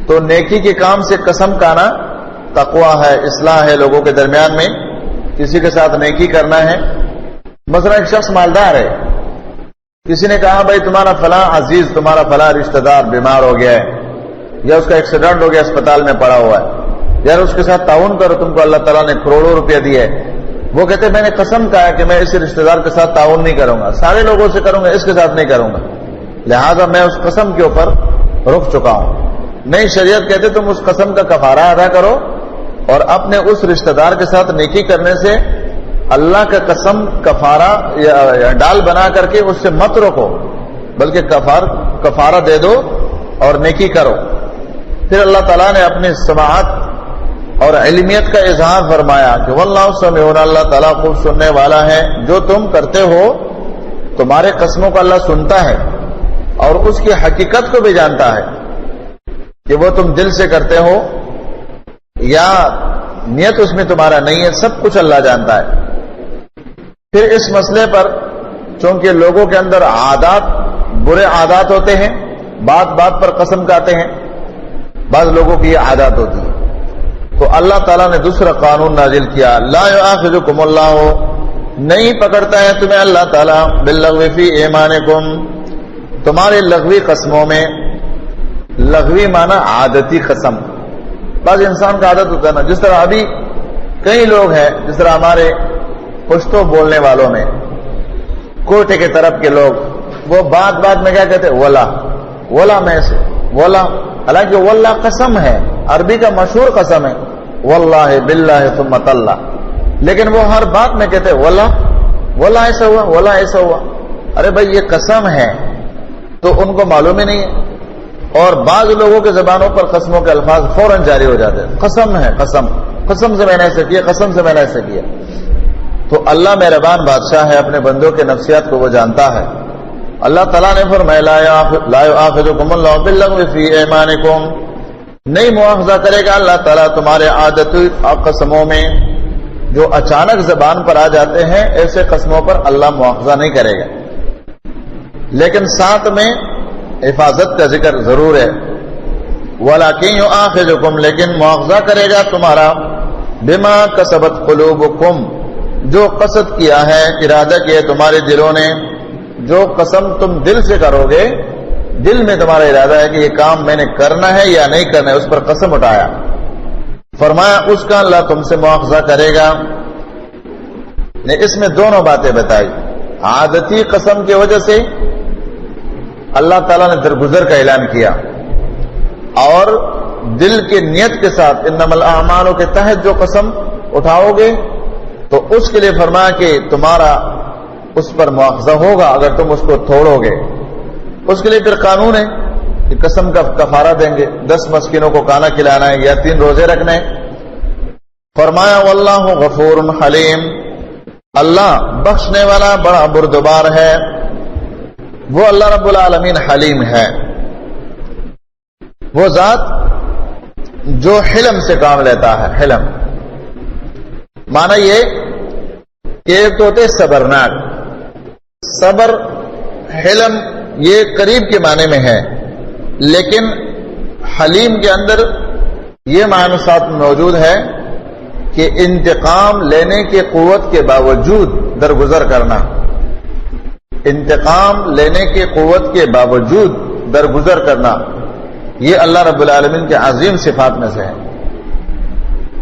تو نیکی کے کام سے قسم کھانا تقویٰ ہے، اصلاح ہے لوگوں کے درمیان میں، کسی کے ساتھ نیکی کرنا ہے۔ مثلا ایک شخص مالدار ہے، کسی نے کہا بھائی تمہارا فلاں عزیز، تمہارا فلاں رشتہ دار بیمار ہو گیا ہے، یا اس کا ایکسیڈنٹ ہو گیا، اسپتال میں پڑا ہوا ہے، یار اس کے ساتھ تعاون کرو، تم کو اللہ تعالیٰ نے کروڑوں روپیہ دیے۔ وہ کہتے ہیں میں نے قسم کہا ہے کہ میں اس رشتہ دار کے ساتھ تعاون نہیں کروں گا، سارے لوگوں سے کروں گا، اس کے ساتھ نہیں کروں گا، لہذا میں اس قسم کے اوپر رک چکا ہوں۔ نہیں، شریعت کہتے تم اس قسم کا کفارہ ادا کرو اور اپنے اس رشتہ دار کے ساتھ نیکی کرنے سے اللہ کا قسم کفارہ یا ڈال بنا کر کے اس سے مت روکو، بلکہ کفارہ دے دو اور نیکی کرو۔ پھر اللہ تعالیٰ نے اپنی سماعت اور علمیت کا اظہار فرمایا کہ واللہ سمیع، اللہ تعالیٰ خوب سننے والا ہے، جو تم کرتے ہو تمہارے قسموں کو اللہ سنتا ہے اور اس کی حقیقت کو بھی جانتا ہے کہ وہ تم دل سے کرتے ہو یا نیت اس میں تمہارا نہیں ہے، سب کچھ اللہ جانتا ہے۔ پھر اس مسئلے پر چونکہ لوگوں کے اندر عادات، برے عادات ہوتے ہیں، بات بات پر قسم کھاتے ہیں، بعض لوگوں کی یہ عادات ہوتی ہے، تو اللہ تعالیٰ نے دوسرا قانون نازل کیا، لا یؤاخذکم اللہ، نہیں پکڑتا ہے تمہیں اللہ تعالیٰ باللغو فی ایمانکم، تمہارے لغوی قسموں میں۔ لغوی معنی عادتی قسم، بعض انسان کا عادت ہوتا ہے نا، جس طرح ابھی کئی لوگ ہیں، جس طرح ہمارے پشتو بولنے والوں میں کوٹے کے طرف کے لوگ، وہ بات بات میں کیا کہتے ہیں، ولا میں سے ولا، حالانکہ واللہ قسم ہے، عربی کا مشہور قسم ہے، واللہ باللہ ثم تاللہ، لیکن وہ ہر بات میں کہتے ہیں ولا ایسا ہوا، ولا ایسا ہوا۔ ارے بھائی یہ قسم ہے، تو ان کو معلوم ہی نہیں ہے، اور بعض لوگوں کے زبانوں پر قسموں کے الفاظ فوراً جاری ہو جاتے ہیں، قسم ہے، قسم سے میں نے ایسا کیا، قسم سے میں نے ایسا کیا۔ تو اللہ مہربان بادشاہ ہے، اپنے بندوں کے نفسیات کو وہ جانتا ہے۔ اللہ تعالیٰ نے فرمایا لا یؤاخذکم اللہ باللغو فی ایمانکم، نہیں مواخذہ کرے گا اللہ تعالیٰ تمہارے عادتی قسموں میں، جو اچانک زبان پر آ جاتے ہیں، ایسے قسموں پر اللہ مواخذہ نہیں کرے گا، لیکن ساتھ میں حفاظت کا ذکر ضرور ہے۔ وَلَكِنْ يُؤَاخِذُكُمْ، لیکن مواخذہ کرے گا تمہارا بِمَا كَسَبَتْ قُلُوبُكُمْ، جو قصد کیا ہے، ارادہ کیا تمہارے دلوں نے، جو قسم تم دل سے کرو گے، دل میں تمہارا ارادہ ہے کہ یہ کام میں نے کرنا ہے یا نہیں کرنا ہے، اس پر قسم اٹھایا، فرمایا اس کا اللہ تم سے مواخذہ کرے گا۔ نے اس میں دونوں باتیں بتائی، عادتی قسم کی وجہ سے اللہ تعالیٰ نے درگزر کا اعلان کیا، اور دل کے نیت کے ساتھ انما الاعمال کے تحت جو قسم اٹھاؤ گے تو اس کے لیے فرمایا کہ تمہارا اس پر مواخذہ ہوگا اگر تم اس کو توڑو گے۔ اس کے لیے پھر قانون ہے کہ قسم کا کفارہ دیں گے، 10 مسکینوں کو کھانا کھلانا ہے یا 3 روزے رکھنے ہیں۔ فرمایا واللہ غفور حلیم، اللہ بخشنے والا بڑا بردبار ہے، وہ اللہ رب العالمین حلیم ہے، وہ ذات جو حلم سے کام لیتا ہے۔ حلم معنی یہ کہ ایک تو ہوتے صبرناک، صبر حلم یہ قریب کے معنی میں ہے، لیکن حلیم کے اندر یہ معنی ساتھ موجود ہے کہ انتقام لینے کی قوت کے باوجود درگزر کرنا، انتقام لینے کی قوت کے باوجود درگزر کرنا، یہ اللہ رب العالمین کے عظیم صفات میں سے ہے۔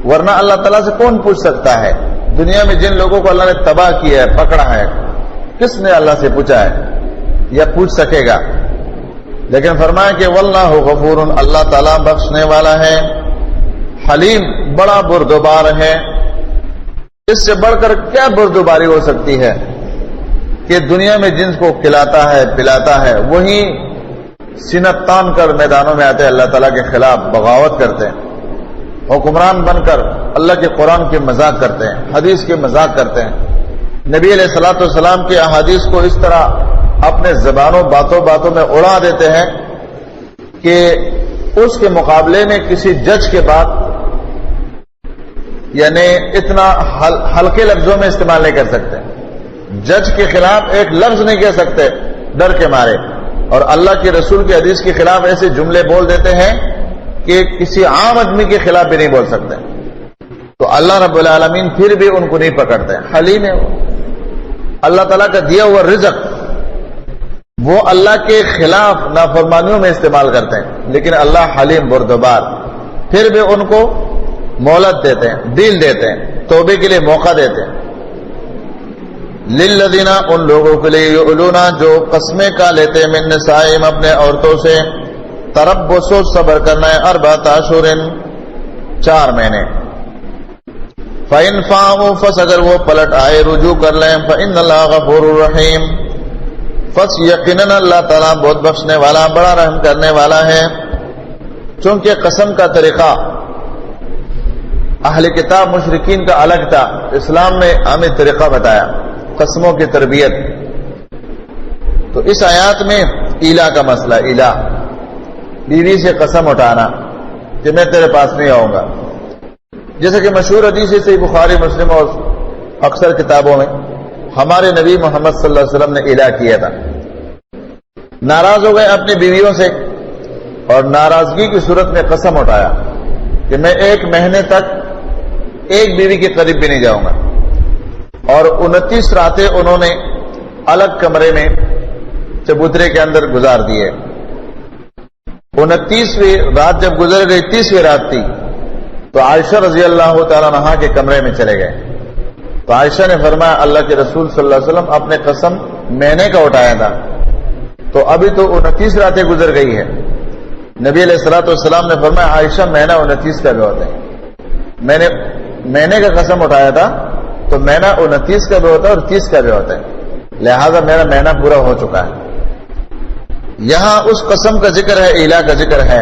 ورنہ اللہ تعالیٰ سے کون پوچھ سکتا ہے؟ دنیا میں جن لوگوں کو اللہ نے تباہ کیا ہے، پکڑا ہے، کس نے اللہ سے پوچھا ہے یا پوچھ سکے گا؟ لیکن فرمایا کہ واللہ غفور، اللہ تعالیٰ بخشنے والا ہے، حلیم بڑا بردبار ہے۔ اس سے بڑھ کر کیا بردباری ہو سکتی ہے کہ دنیا میں جن کو کھلاتا ہے پلاتا ہے وہی سینہ تان کر میدانوں میں آتے ہیں، اللہ تعالیٰ کے خلاف بغاوت کرتے ہیں، حکمران بن کر اللہ کے قرآن کے مذاق کرتے ہیں، حدیث کے مذاق کرتے ہیں، نبی علیہ الصلوۃ والسلام کے احادیث کو اس طرح اپنے زبانوں باتوں میں اڑا دیتے ہیں کہ اس کے مقابلے میں کسی جج کے بعد یعنی اتنا ہلکے لفظوں میں استعمال نہیں کر سکتے، جج کے خلاف ایک لفظ نہیں کہہ سکتے ڈر کے مارے، اور اللہ کے رسول کے حدیث کے خلاف ایسے جملے بول دیتے ہیں کہ کسی عام آدمی کے خلاف بھی نہیں بول سکتے. تو اللہ رب العالمین پھر بھی ان کو نہیں پکڑتے. حلیم ہے وہ. اللہ تعالیٰ کا دیا ہوا رزق وہ اللہ کے خلاف نافرمانیوں میں استعمال کرتے ہیں، لیکن اللہ حلیم بردبار، پھر بھی ان کو مہلت دیتے ہیں، ڈیل دیتے ہیں، توبے کے لیے موقع دیتے ہیں. للذین، ان لوگوں کے لیے، یؤلون، جو قسمیں کا لیتے ہیں، من نسائہم، اپنے عورتوں سے، تربص، صبر کرنا ہے، 4 اشہر، 4 مہینے. فَإِنْ فَاءُوا، پس اگر وہ پلٹ آئے، رجوع کر لیں، فَإِنَّ اللَّهَ غَفُورٌ رَحِيمٌ، پس یقیناً اللہ تعالیٰ بہت بخشنے والا، بڑا رحم کرنے والا ہے. چونکہ قسم کا طریقہ اہل کتاب مشرکین کا الگ تھا، اسلام نے ہمیں طریقہ بتایا قسموں کی تربیت. تو اس آیات میں ایلا کا مسئلہ، ایلا، بیوی سے قسم اٹھانا کہ میں تیرے پاس نہیں آؤں گا. جیسے کہ مشہور حدیث سے بخاری مسلم اور اکثر کتابوں میں ہمارے نبی محمد صلی اللہ علیہ وسلم نے ایلا کیا تھا. ناراض ہو گئے اپنی بیویوں سے اور ناراضگی کی صورت میں قسم اٹھایا کہ میں 1 مہینے تک ایک بیوی کے قریب بھی نہیں جاؤں گا. اور 29 راتیں انہوں نے الگ کمرے میں چبوترے کے اندر گزار دیے. 29ویں رات جب گزر گئی، 30ویں رات تھی، تو عائشہ رضی اللہ تعالیٰ عنہا کے کمرے میں چلے گئے. تو عائشہ نے فرمایا اللہ کے رسول صلی اللہ علیہ وسلم اپنے قسم مہینے کا اٹھایا تھا، تو ابھی تو 29 راتیں گزر گئی ہے. نبی علیہ الصلوۃ والسلام نے فرمایا عائشہ مہینہ 29 کا بھی ہوتا ہے. میں نے مہینے کا قسم اٹھایا تھا تو مہینہ 29 کا بھی ہوتا ہے اور 30 کا بھی ہوتا ہے، لہذا میرا مہینہ پورا ہو چکا ہے. یہاں اس قسم کا ذکر ہے، ایلا کا ذکر ہے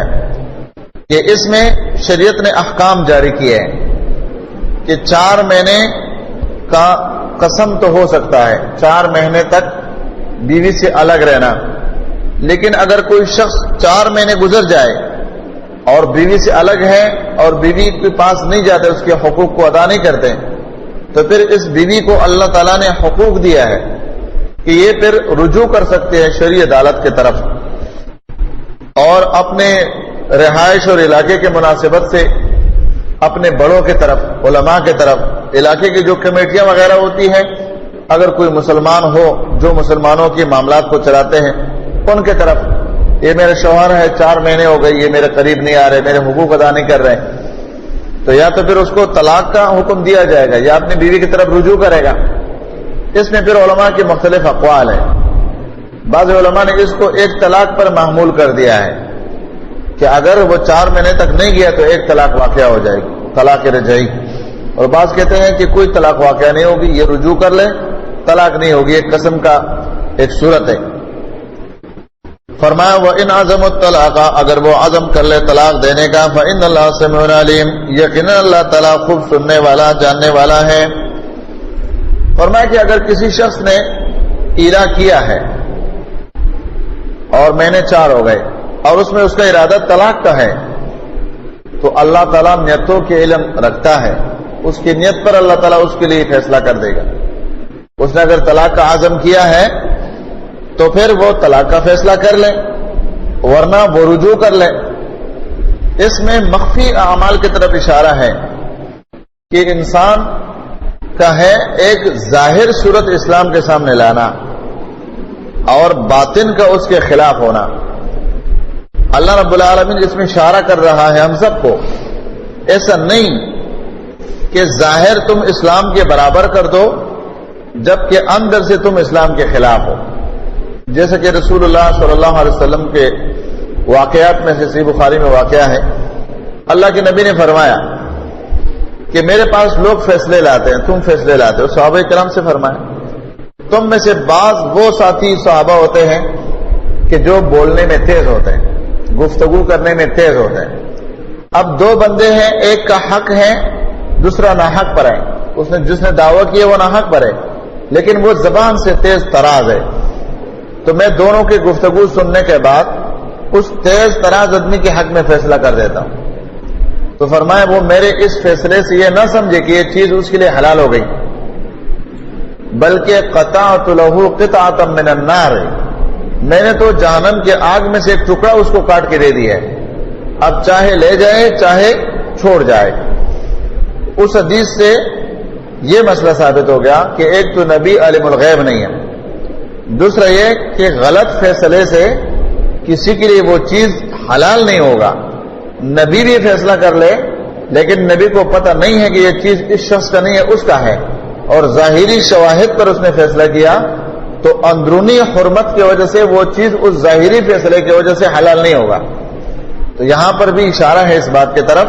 کہ اس میں شریعت نے احکام جاری کیے ہیں کہ 4 مہینے کا قسم تو ہو سکتا ہے، 4 مہینے تک بیوی سے الگ رہنا. لیکن اگر کوئی شخص 4 مہینے گزر جائے اور بیوی سے الگ ہے اور بیوی کے پاس نہیں جاتے، اس کے حقوق کو ادا نہیں کرتے، تو پھر اس بیوی کو اللہ تعالیٰ نے حقوق دیا ہے کہ یہ پھر رجوع کر سکتے ہیں شرعی عدالت کی طرف، اور اپنے رہائش اور علاقے کے مناسبت سے اپنے بڑوں کی طرف، علماء کی طرف، علاقے کی جو کمیٹیاں وغیرہ ہوتی ہیں، اگر کوئی مسلمان ہو جو مسلمانوں کے معاملات کو چلاتے ہیں، ان کے طرف، یہ میرے شوہر ہے 4 مہینے ہو گئے یہ میرے قریب نہیں آ رہے، میرے حقوق ادا نہیں کر رہے، تو یا تو پھر اس کو طلاق کا حکم دیا جائے گا یا اپنی بیوی کی طرف رجوع کرے گا. اس میں پھر علماء کے مختلف اقوال ہیں. بعض علماء نے اس کو 1 طلاق پر محمول کر دیا ہے کہ اگر وہ 4 مہینے تک نہیں گیا تو 1 طلاق واقع ہو جائے گی، طلاق رجعی. اور بعض کہتے ہیں کہ کوئی طلاق واقع نہیں ہوگی، یہ رجوع کر لے، طلاق نہیں ہوگی، ایک قسم کا ایک صورت ہے. فرمایا وَإِنْ عَزَمُوا الطَّلَاقَ، اگر وہ عزم کر لے طلاق دینے کا، فَإِنَّ اللَّهَ سَمِيعٌ عَلِيمٌ، یقیناً اللہ تعالیٰ خوب سننے والا، جاننے والا ہے. فرمایا کہ اگر کسی شخص نے ایلا کیا ہے اور مہینے 4 ہو گئے اور اس میں اس کا ارادہ طلاق کا ہے، تو اللہ تعالیٰ نیتوں کے علم رکھتا ہے، اس کی نیت پر اللہ تعالیٰ اس کے لیے فیصلہ کر دے گا. اس نے اگر طلاق کا عزم کیا ہے تو پھر وہ طلاق کا فیصلہ کر لے، ورنہ وہ رجوع کر لے. اس میں مخفی اعمال کی طرف اشارہ ہے کہ انسان کا ہے ایک ظاہر صورت اسلام کے سامنے لانا اور باطن کا اس کے خلاف ہونا. اللہ رب العالمین اس میں اشارہ کر رہا ہے ہم سب کو، ایسا نہیں کہ ظاہر تم اسلام کے برابر کر دو جبکہ اندر سے تم اسلام کے خلاف ہو. جیسے کہ رسول اللہ صلی اللہ علیہ وسلم کے واقعات میں سے صحیح بخاری میں واقعہ ہے، اللہ کے نبی نے فرمایا کہ میرے پاس لوگ فیصلے لاتے ہیں، تم فیصلے لاتے ہو. صحابہ کرام سے فرمایا تم میں سے بعض وہ ساتھی صحابہ ہوتے ہیں کہ جو بولنے میں تیز ہوتے ہیں، گفتگو کرنے میں تیز ہوتے ہیں. اب 2 بندے ہیں، ایک کا حق ہے دوسرا ناحق پر ہے، جس نے دعویٰ کیا وہ ناحق پر ہے لیکن وہ زبان سے تیز تراز ہے، تو میں دونوں کی گفتگو سننے کے بعد اس تیز تراز آدمی کے حق میں فیصلہ کر دیتا ہوں. تو فرمایا وہ میرے اس فیصلے سے یہ نہ سمجھے کہ یہ چیز اس کے لیے حلال ہو گئی، بلکہ قطعت له قطعة من النار، میں نے تو جہنم کے آگ میں سے ایک ٹکڑا اس کو کاٹ کے دے دیا ہے. اب چاہے لے جائے چاہے چھوڑ جائے۔ اس حدیث سے یہ مسئلہ ثابت ہو گیا کہ ایک تو نبی عالم الغیب نہیں ہے، دوسرا یہ کہ غلط فیصلے سے کسی کے لیے وہ چیز حلال نہیں ہوگا۔ نبی بھی فیصلہ کر لے لیکن نبی کو پتہ نہیں ہے کہ یہ چیز اس شخص کا نہیں ہے، اس کا ہے، اور ظاہری شواہد پر اس نے فیصلہ کیا تو اندرونی حرمت کی وجہ سے وہ چیز اس ظاہری فیصلے کی وجہ سے حلال نہیں ہوگا۔ تو یہاں پر بھی اشارہ ہے اس بات کی طرف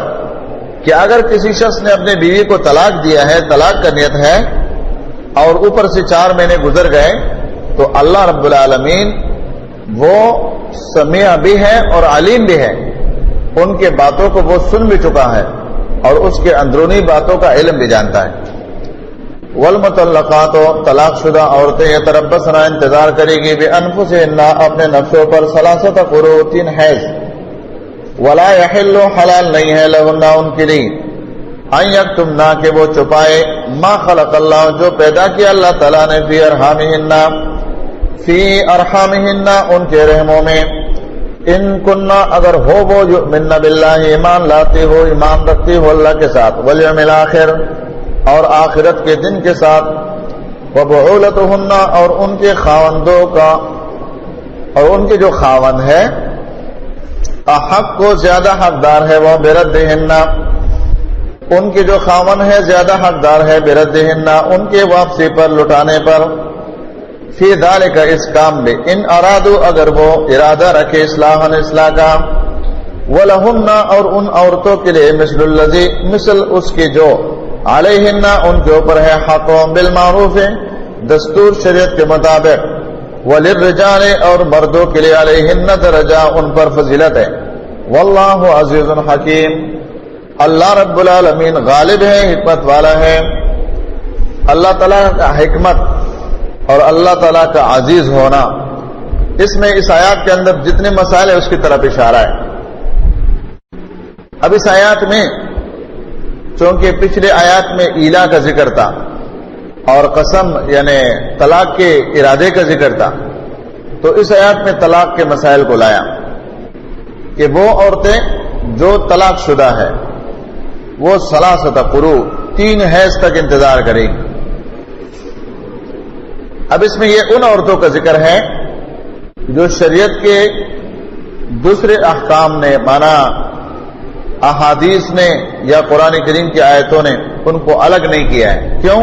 کہ اگر کسی شخص نے اپنے بیوی کو طلاق دیا ہے، طلاق کا نیت ہے، اور اوپر سے 4 مہینے گزر گئے، تو اللہ رب العالمین وہ سمیع بھی ہے اور علیم بھی ہے، ان کے باتوں کو وہ سن بھی چکا ہے اور اس کے اندرونی باتوں کا علم بھی جانتا ہے۔ والمطلقات، طلاق شدہ عورتیں یتربصن، انتظار کرے گی، بانفسہن، اپنے نفسوں پر، 3 قروء، 3 حیض، ولا یحل، حلال نہیں ہے، لہن، ان کے لیے، ان یکتمنا، کہ وہ چھپائے، ما خلق اللہ، جو پیدا کیا اللہ تعالیٰ نے، فی ارحامہن، ان کے رحموں میں، ان کننا، اگر ہو وہ، یؤمن باللہ، ایمان لاتے ہو، ایمان رکھتے ہو اللہ کے ساتھ، والیوم الآخر، اور آخرت کے دن کے ساتھ، وبعولتہن، اور ان کے خاوندوں کا، اور ان کے جو خاوند ہے، احق کو زیادہ حقدار ہے، وہ بردہن، ان کے جو خاوند ہے زیادہ حقدار ہے، بردہن، ان کے واپسی پر، لٹانے پر، فی ذالک، اس کام میں، ان ارادو، اگر وہ ارادہ رکھے، اصلاحاً، اصلاح کا، ولہن، اور ان عورتوں کے لیے، مثل الذی، مثل اس کے جو، علیہن، ان کے اوپر ہے، حق بالمعروف، دستور شریعت کے مطابق، وللرجال، اور مردوں کے لیے، علیہن درجہ، ان پر فضیلت ہے، واللہ عزیز حکیم، اللہ رب العالمین غالب ہے، حکمت والا ہے۔ اللہ تعالیٰ کا حکمت اور اللہ تعالیٰ کا عزیز ہونا، اس میں اس آیات کے اندر جتنے مسائل ہیں اس کی طرف اشارہ ہے۔ اب اس آیات میں چونکہ پچھلے آیات میں ایلا کا ذکر تھا اور قسم یعنی طلاق کے ارادے کا ذکر تھا، تو اس آیات میں طلاق کے مسائل کو لایا کہ وہ عورتیں جو طلاق شدہ ہے وہ 3 قروء، 3 حیض تک انتظار کرے گی۔ اب اس میں یہ ان عورتوں کا ذکر ہے جو شریعت کے دوسرے احکام نے، مانا احادیث نے یا قرآن کریم کی آیتوں نے ان کو الگ نہیں کیا ہے۔ کیوں؟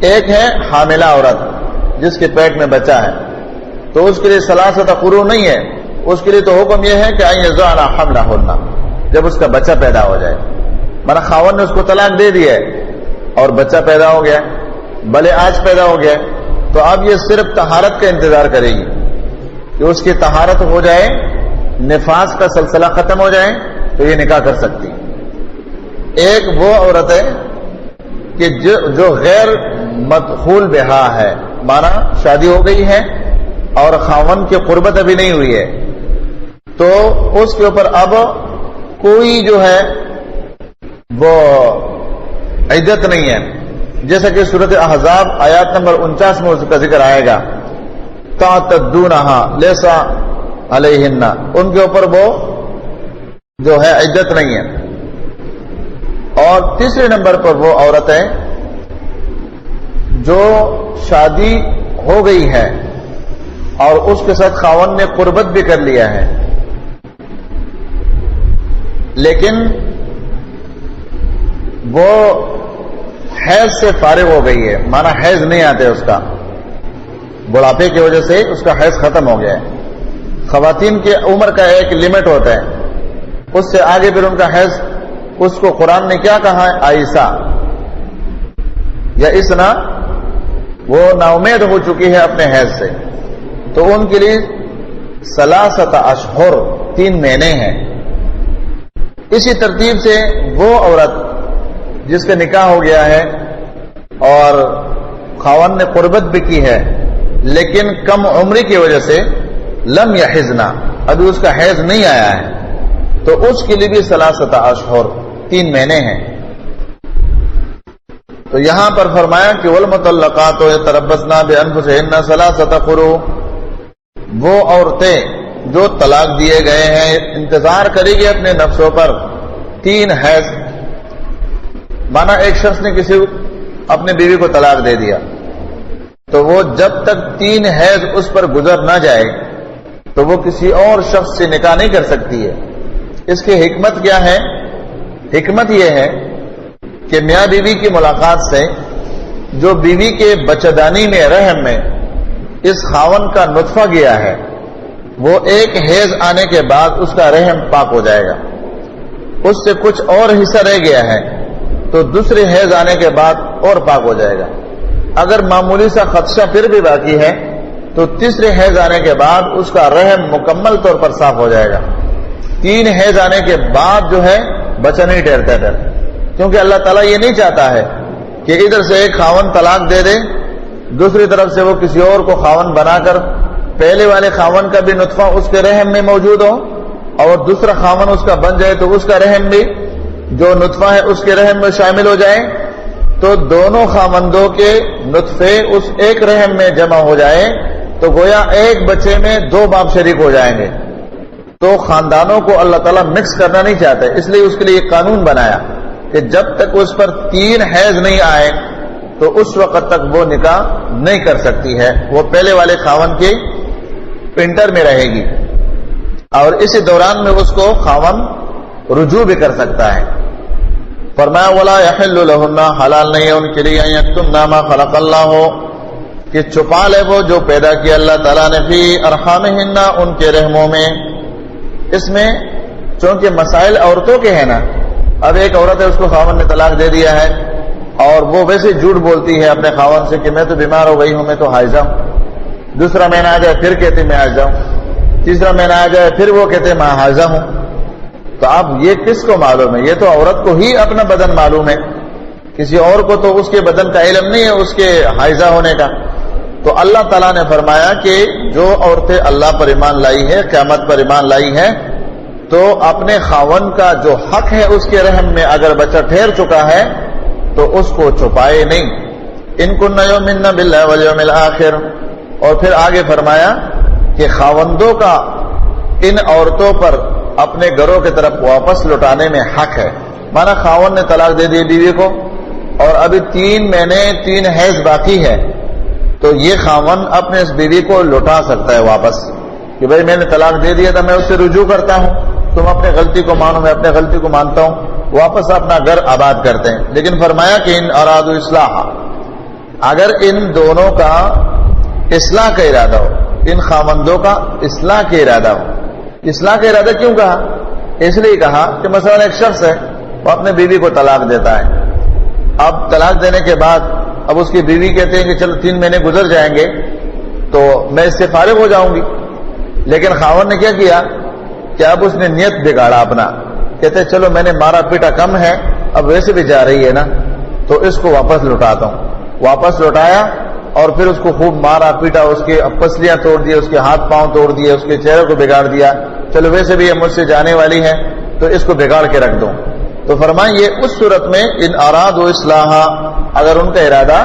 ایک ہے حاملہ عورت جس کے پیٹ میں بچہ ہے، تو اس کے لیے 3 قروء نہیں ہے، اس کے لیے تو حکم یہ ہے کہ ان یضعن حملہن، جب اس کا بچہ پیدا ہو جائے، مانا خاوند نے اس کو طلاق دے دی ہے اور بچہ پیدا ہو گیا، بھلے آج پیدا ہو گیا، تو اب یہ صرف طہارت کا انتظار کرے گی کہ اس کی طہارت ہو جائے، نفاس کا سلسلہ ختم ہو جائے تو یہ نکاح کر سکتی۔ ایک وہ عورت ہے کہ جو غیر مدخول بہا ہے، مانا شادی ہو گئی ہے اور خاوند کی قربت ابھی نہیں ہوئی ہے، تو اس کے اوپر اب کوئی جو ہے وہ عدت نہیں ہے، جیسا کہ سورۃ احزاب آیات نمبر 49 میں اس کا ذکر آئے گا، تعتدونہا لیس علیہن، ان کے اوپر وہ جو ہے عدت نہیں ہے۔ اور تیسرے نمبر پر وہ عورتیں جو شادی ہو گئی ہے اور اس کے ساتھ خاوند نے قربت بھی کر لیا ہے، لیکن وہ حیض سے فارغ ہو گئی ہے، مانا حیض نہیں آتے، اس کا بڑھاپے کی وجہ سے اس کا حیض ختم ہو گیا ہے۔ خواتین کی عمر کا ایک لمٹ ہوتا ہے، اس سے آگے پھر ان کا حیض، اس کو قرآن نے کیا کہا ہے؟ عائشہ یا اسنا، وہ نا امید ہو چکی ہے اپنے حیض سے، تو ان کے لیے 3 اشہر، 3 مہینے ہیں۔ اسی ترتیب سے وہ عورت جس کا نکاح ہو گیا ہے اور خاوند نے قربت بھی کی ہے لیکن کم عمری کی وجہ سے لم یحزنا، ابھی اس کا حیض نہیں آیا ہے، تو اس کے لیے بھی 3 اشہر، 3 مہینے ہیں۔ تو یہاں پر فرمایا کہ والمطلقات یتربصن بانفسہن 3 قروء، وہ عورتیں جو طلاق دیے گئے ہیں انتظار کرے گی اپنے نفسوں پر 3 حیض. مانا ایک شخص نے کسی اپنے بیوی کو طلاق دے دیا تو وہ جب تک 3 حیض اس پر گزر نہ جائے تو وہ کسی اور شخص سے نکاح نہیں کر سکتی ہے. اس کی حکمت کیا ہے؟ حکمت یہ ہے کہ میاں بیوی کی ملاقات سے جو بیوی کے بچہ‌دانی میں رحم میں اس خاون کا نطفہ گیا ہے وہ ایک حیض آنے کے بعد اس کا رحم پاک ہو جائے گا. اس سے کچھ اور حصہ رہ گیا ہے تو دوسرے حیض آنے کے بعد اور پاک ہو جائے گا. اگر معمولی سا خدشہ پھر بھی باقی ہے تو تیسرے حیض آنے کے بعد اس کا رحم مکمل طور پر صاف ہو جائے گا. 3 حیض آنے کے بعد جو ہے بچہ نہیں ٹھہرتا پھر, کیونکہ اللہ تعالیٰ یہ نہیں چاہتا ہے کہ ادھر سے ایک خاون طلاق دے دے, دوسری طرف سے وہ کسی اور کو خاون بنا کر پہلے والے خاون کا بھی نطفہ اس کے رحم میں موجود ہو اور دوسرا خاون اس کا بن جائے تو اس کا رحم بھی جو نطفہ ہے اس کے رحم میں شامل ہو جائے, تو دونوں خاوندوں کے نطفے اس ایک رحم میں جمع ہو جائے تو گویا ایک بچے میں 2 باپ شریک ہو جائیں گے. تو خاندانوں کو اللہ تعالیٰ مکس کرنا نہیں چاہتے, اس لیے اس کے لیے ایک قانون بنایا کہ جب تک اس پر 3 حیض نہیں آئے تو اس وقت تک وہ نکاح نہیں کر سکتی ہے, وہ پہلے والے خاون کے پنٹر میں رہے گی اور اسی دوران میں اس کو خاون رجوع بھی کر سکتا ہے. فرمایا ولا يحل لهن, حلال نہیں ہے ان کے لیے ان یکتمن ما خلق اللہ, کہ چھپا لے وہ جو پیدا کیا اللہ تعالیٰ نے فی ارحامہن, ان کے رحموں میں. اس میں چونکہ مسائل عورتوں کے ہیں نا, اب ایک عورت ہے اس کو خاون نے طلاق دے دیا ہے اور وہ ویسے جھوٹ بولتی ہے اپنے خاون سے کہ میں تو بیمار ہو گئی ہوں, میں تو حائضہ ہوں. دوسرا مہینہ آ جائے پھر کہتے میں حائضہ ہوں, تیسرا مہینہ آ جائے پھر وہ کہتے میں حائضہ ہوں. تو اب یہ کس کو معلوم ہے؟ یہ تو عورت کو ہی اپنا بدن معلوم ہے, کسی اور کو تو اس کے بدن کا علم نہیں ہے اس کے حائضہ ہونے کا. تو اللہ تعالیٰ نے فرمایا کہ جو عورتیں اللہ پر ایمان لائی ہے, قیامت پر ایمان لائی ہے, تو اپنے خاون کا جو حق ہے اس کے رحم میں اگر بچہ ٹھہر چکا ہے تو اس کو چھپائے نہیں. ان کن یؤمن باللہ والیوم الآخر. اور پھر آگے فرمایا کہ خاوندوں کا ان عورتوں پر اپنے گھروں کی طرف واپس لوٹانے میں حق ہے. مانا خاون نے طلاق دے دی بیوی کو اور ابھی 3 مہینے 3 حیض باقی ہے تو یہ خاون اپنے اس بیوی کو لوٹا سکتا ہے واپس کہ بھئی میں نے طلاق دے دیا تھا, میں اس سے رجوع کرتا ہوں, تم اپنے غلطی کو مانو, میں اپنے غلطی کو مانتا ہوں, واپس اپنا گھر آباد کرتے ہیں. لیکن فرمایا کہ ان ارادوا اصلاح, اگر ان دونوں کا اصلاح کا ارادہ ہو, ان خاوندوں کا اصلاح کا ارادہ ہو. اصلاح کا ارادہ کیوں کہا؟ اس لیے کہا کہ مثلا ایک شخص ہے وہ اپنے بیوی کو طلاق دیتا ہے, اب طلاق دینے کے بعد اب اس کی بیوی کہتے ہیں کہ چلو 3 مہینے گزر جائیں گے تو میں اس سے فارغ ہو جاؤں گی. لیکن خاون نے کیا کیا کہ اب اس نے نیت بگاڑا اپنا, کہتے چلو میں نے مارا پیٹا کم ہے, اب ویسے بھی جا رہی ہے نا تو اس کو واپس لوٹاتا ہوں. واپس لوٹایا اور پھر اس کو خوب مارا پیٹا, اس کے پسلیاں توڑ دیے, اس کے ہاتھ پاؤں توڑ دیے, اس کے چہرے کو بگاڑ دیا, چلو ویسے بھی یہ مجھ سے جانے والی ہے تو اس کو بگاڑ کے رکھ دوں. تو فرمائیں یہ اس صورت میں ان ارادوا اصلاح, اگر ان کا ارادہ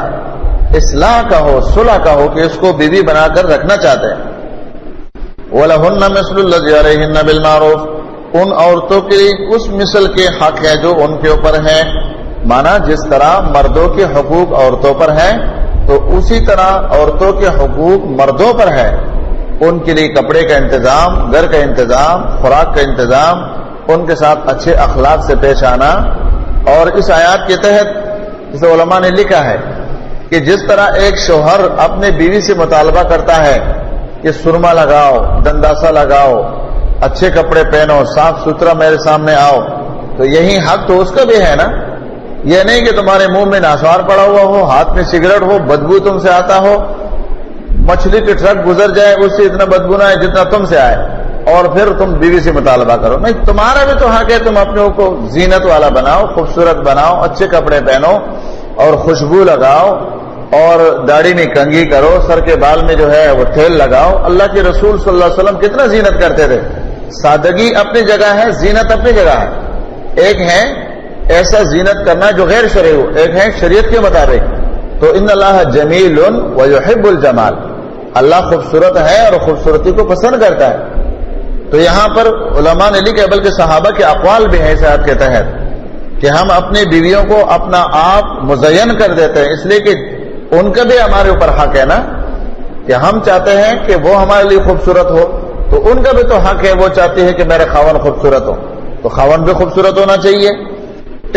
اصلاح کا ہو, صلح کا ہو کہ اس کو بیوی بنا کر رکھنا چاہتے ہیں. وَلَهُنَّ مِثْلُ الَّذِي عَلَيْهِنَّ بِالْمَعْرُوفِ, ان عورتوں کے لیے اس مثل کے حق ہے جو ان کے اوپر ہے. مانا جس طرح مردوں کے حقوق عورتوں پر ہے تو اسی طرح عورتوں کے حقوق مردوں پر ہے. ان کے لیے کپڑے کا انتظام, گھر کا انتظام, خوراک کا انتظام, ان کے ساتھ اچھے اخلاق سے پیش آنا. اور اس آیات کے تحت جسے علماء نے لکھا ہے کہ جس طرح ایک شوہر اپنے بیوی سے مطالبہ کرتا ہے کہ سرما لگاؤ, دنداسا لگاؤ, اچھے کپڑے پہنو, صاف ستھرا میرے سامنے آؤ, تو یہی حق تو اس کا بھی ہے نا. یہ نہیں کہ تمہارے منہ میں ناسوار پڑا ہوا ہو, ہاتھ میں سگریٹ ہو, بدبو تم سے آتا ہو, مچھلی کے ٹرک گزر جائے اس سے اتنا بدبو نہ آئے جتنا تم سے آئے, اور پھر تم بیوی سے مطالبہ کرو. نہیں, تمہارا بھی تو حق ہے, تم اپنے کو زینت والا بناؤ, خوبصورت بناؤ, اچھے کپڑے پہنو اور خوشبو لگاؤ اور داڑھی میں کنگھی کرو, سر کے بال میں جو ہے وہ تیل لگاؤ. اللہ کے رسول صلی اللہ علیہ وسلم کتنا زینت کرتے تھے. سادگی اپنی جگہ ہے, زینت اپنی جگہ ہے. ایک ہے ایسا زینت کرنا جو غیر شرعی ہو, ایک ہے شریعت کے مطابق. تو ان اللہ جمیل و یحب الجمال, اللہ خوبصورت ہے اور خوبصورتی کو پسند کرتا ہے. تو یہاں پر علماء نے لکھا بلکہ صحابہ کے اقوال بھی ہیں اس آیت کے تحت کہ ہم اپنی بیویوں کو اپنا آپ مزین کر دیتے ہیں، اس لیے کہ ان کا بھی ہمارے اوپر حق ہے نا، کہ ہم چاہتے ہیں کہ وہ ہمارے لیے خوبصورت ہو، تو ان کا بھی تو حق ہے، وہ چاہتی ہے کہ میرے خاوند خوبصورت ہو، تو خاوند بھی خوبصورت ہونا چاہیے۔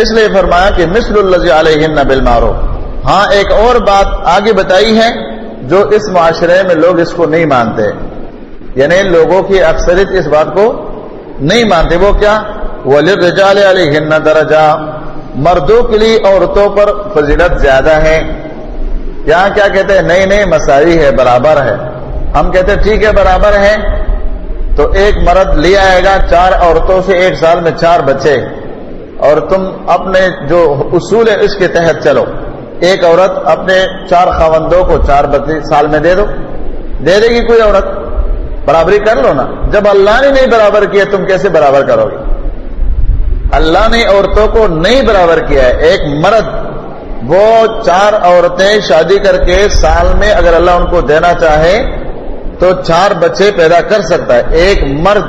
اس لیے فرمایا کہ مثل الذی علیہن بالمعروف۔ ہاں ایک اور بات آگے بتائی ہے جو اس معاشرے میں لوگ اس کو نہیں مانتے، یعنی لوگوں کی اکثریت اس بات کو نہیں مانتے، وہ کیا؟ وَلِلرِّجَالِ عَلَيْهِنَّ دَرَجَةٌ، مردوں کے لیے عورتوں پر فضیلت زیادہ ہے۔ یہاں کیا کہتے ہیں؟ نہیں مساوی ہے، برابر ہے۔ ہم کہتے ہیں ٹھیک ہے برابر ہے، تو ایک مرد لے آئے گا 4 عورتوں سے 1 سال میں 4 بچے، اور تم اپنے جو اصول ہے اس کے تحت چلو، ایک عورت اپنے 4 خاوندوں کو 4 بچے سال میں دے دو، دے دے گی کوئی عورت؟ برابری کر لو نا۔ جب اللہ نے نہیں برابر کیا تم کیسے برابر کرو گے؟ اللہ نے عورتوں کو نہیں برابر کیا ہے۔ ایک مرد وہ 4 عورتیں شادی کر کے سال میں اگر اللہ ان کو دینا چاہے تو 4 بچے پیدا کر سکتا ہے۔ ایک مرد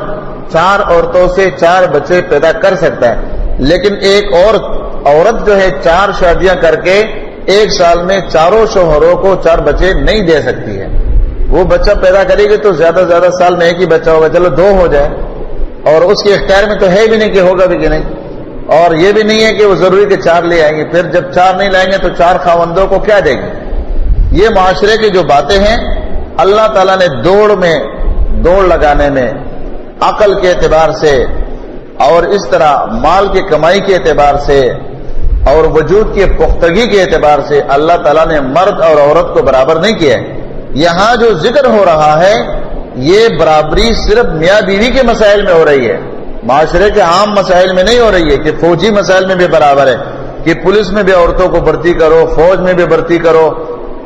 4 عورتوں سے 4 بچے پیدا کر سکتا ہے، لیکن ایک عورت جو ہے 4 شادیاں کر کے 1 سال میں 4 شوہروں کو 4 بچے نہیں دے سکتی ہے۔ وہ بچہ پیدا کرے گی تو زیادہ سے زیادہ سال میں 1 ہی بچہ ہوگا، چلو 2 ہو جائے، اور اس کے اختیار میں تو ہے بھی نہیں کہ ہوگا بھی کہ نہیں، اور یہ بھی نہیں ہے کہ وہ ضروری کہ 4 لے آئیں گے، پھر جب 4 نہیں لائیں گے تو 4 خاوندوں کو کیا دے گی؟ یہ معاشرے کی جو باتیں ہیں، اللہ تعالیٰ نے دوڑ لگانے میں عقل کے اعتبار سے اور اس طرح مال کی کمائی کے اعتبار سے اور وجود کی پختگی کے اعتبار سے اللہ تعالیٰ نے مرد اور عورت کو برابر نہیں کیا ہے۔ یہاں جو ذکر ہو رہا ہے یہ برابری صرف میاں بیوی کے مسائل میں ہو رہی ہے، معاشرے کے عام مسائل میں نہیں ہو رہی ہے، کہ فوجی مسائل میں بھی برابر ہے، کہ پولیس میں بھی عورتوں کو بھرتی کرو، فوج میں بھی بھرتی کرو،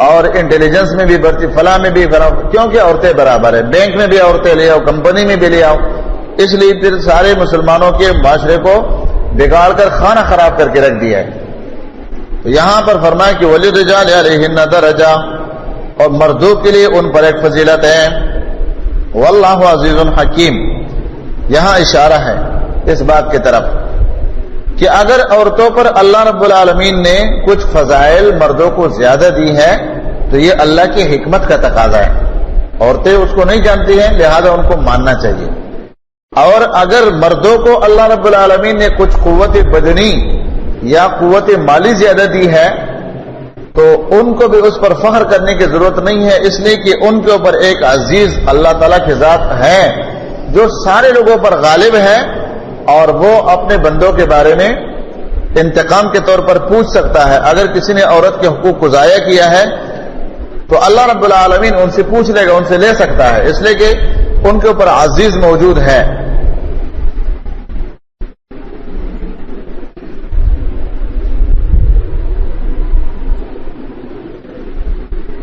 اور انٹیلیجنس میں بھی بھرتی، فلاں میں بھی برابر، کیونکہ عورتیں برابر ہے، بینک میں بھی عورتیں لے آؤ، کمپنی میں بھی لے آؤ۔ اس لیے پھر سارے مسلمانوں کے معاشرے کو بگاڑ کر خانہ خراب کر کے رکھ دیا ہے۔ تو یہاں پر فرمایا کہ وَلِلرِّجَالِ عَلَيْهِنَّ دَرَجَةٌ، اور مردوں کے لیے ان پر ایک فضیلت ہے۔ واللہ عزیز حکیم، یہاں اشارہ ہے اس بات کی طرف کہ اگر عورتوں پر اللہ رب العالمین نے کچھ فضائل مردوں کو زیادہ دی ہے تو یہ اللہ کی حکمت کا تقاضا ہے، عورتیں اس کو نہیں جانتی ہیں لہذا ان کو ماننا چاہیے۔ اور اگر مردوں کو اللہ رب العالمین نے کچھ قوت بدنی یا قوت مالی زیادہ دی ہے تو ان کو بھی اس پر فخر کرنے کی ضرورت نہیں ہے، اس لیے کہ ان کے اوپر ایک عزیز اللہ تعالیٰ کی ذات ہے جو سارے لوگوں پر غالب ہے، اور وہ اپنے بندوں کے بارے میں انتقام کے طور پر پوچھ سکتا ہے۔ اگر کسی نے عورت کے حقوق کو ضائع کیا ہے تو اللہ رب العالمین ان سے پوچھ لے گا، ان سے لے سکتا ہے، اس لیے کہ ان کے اوپر عزیز موجود ہے۔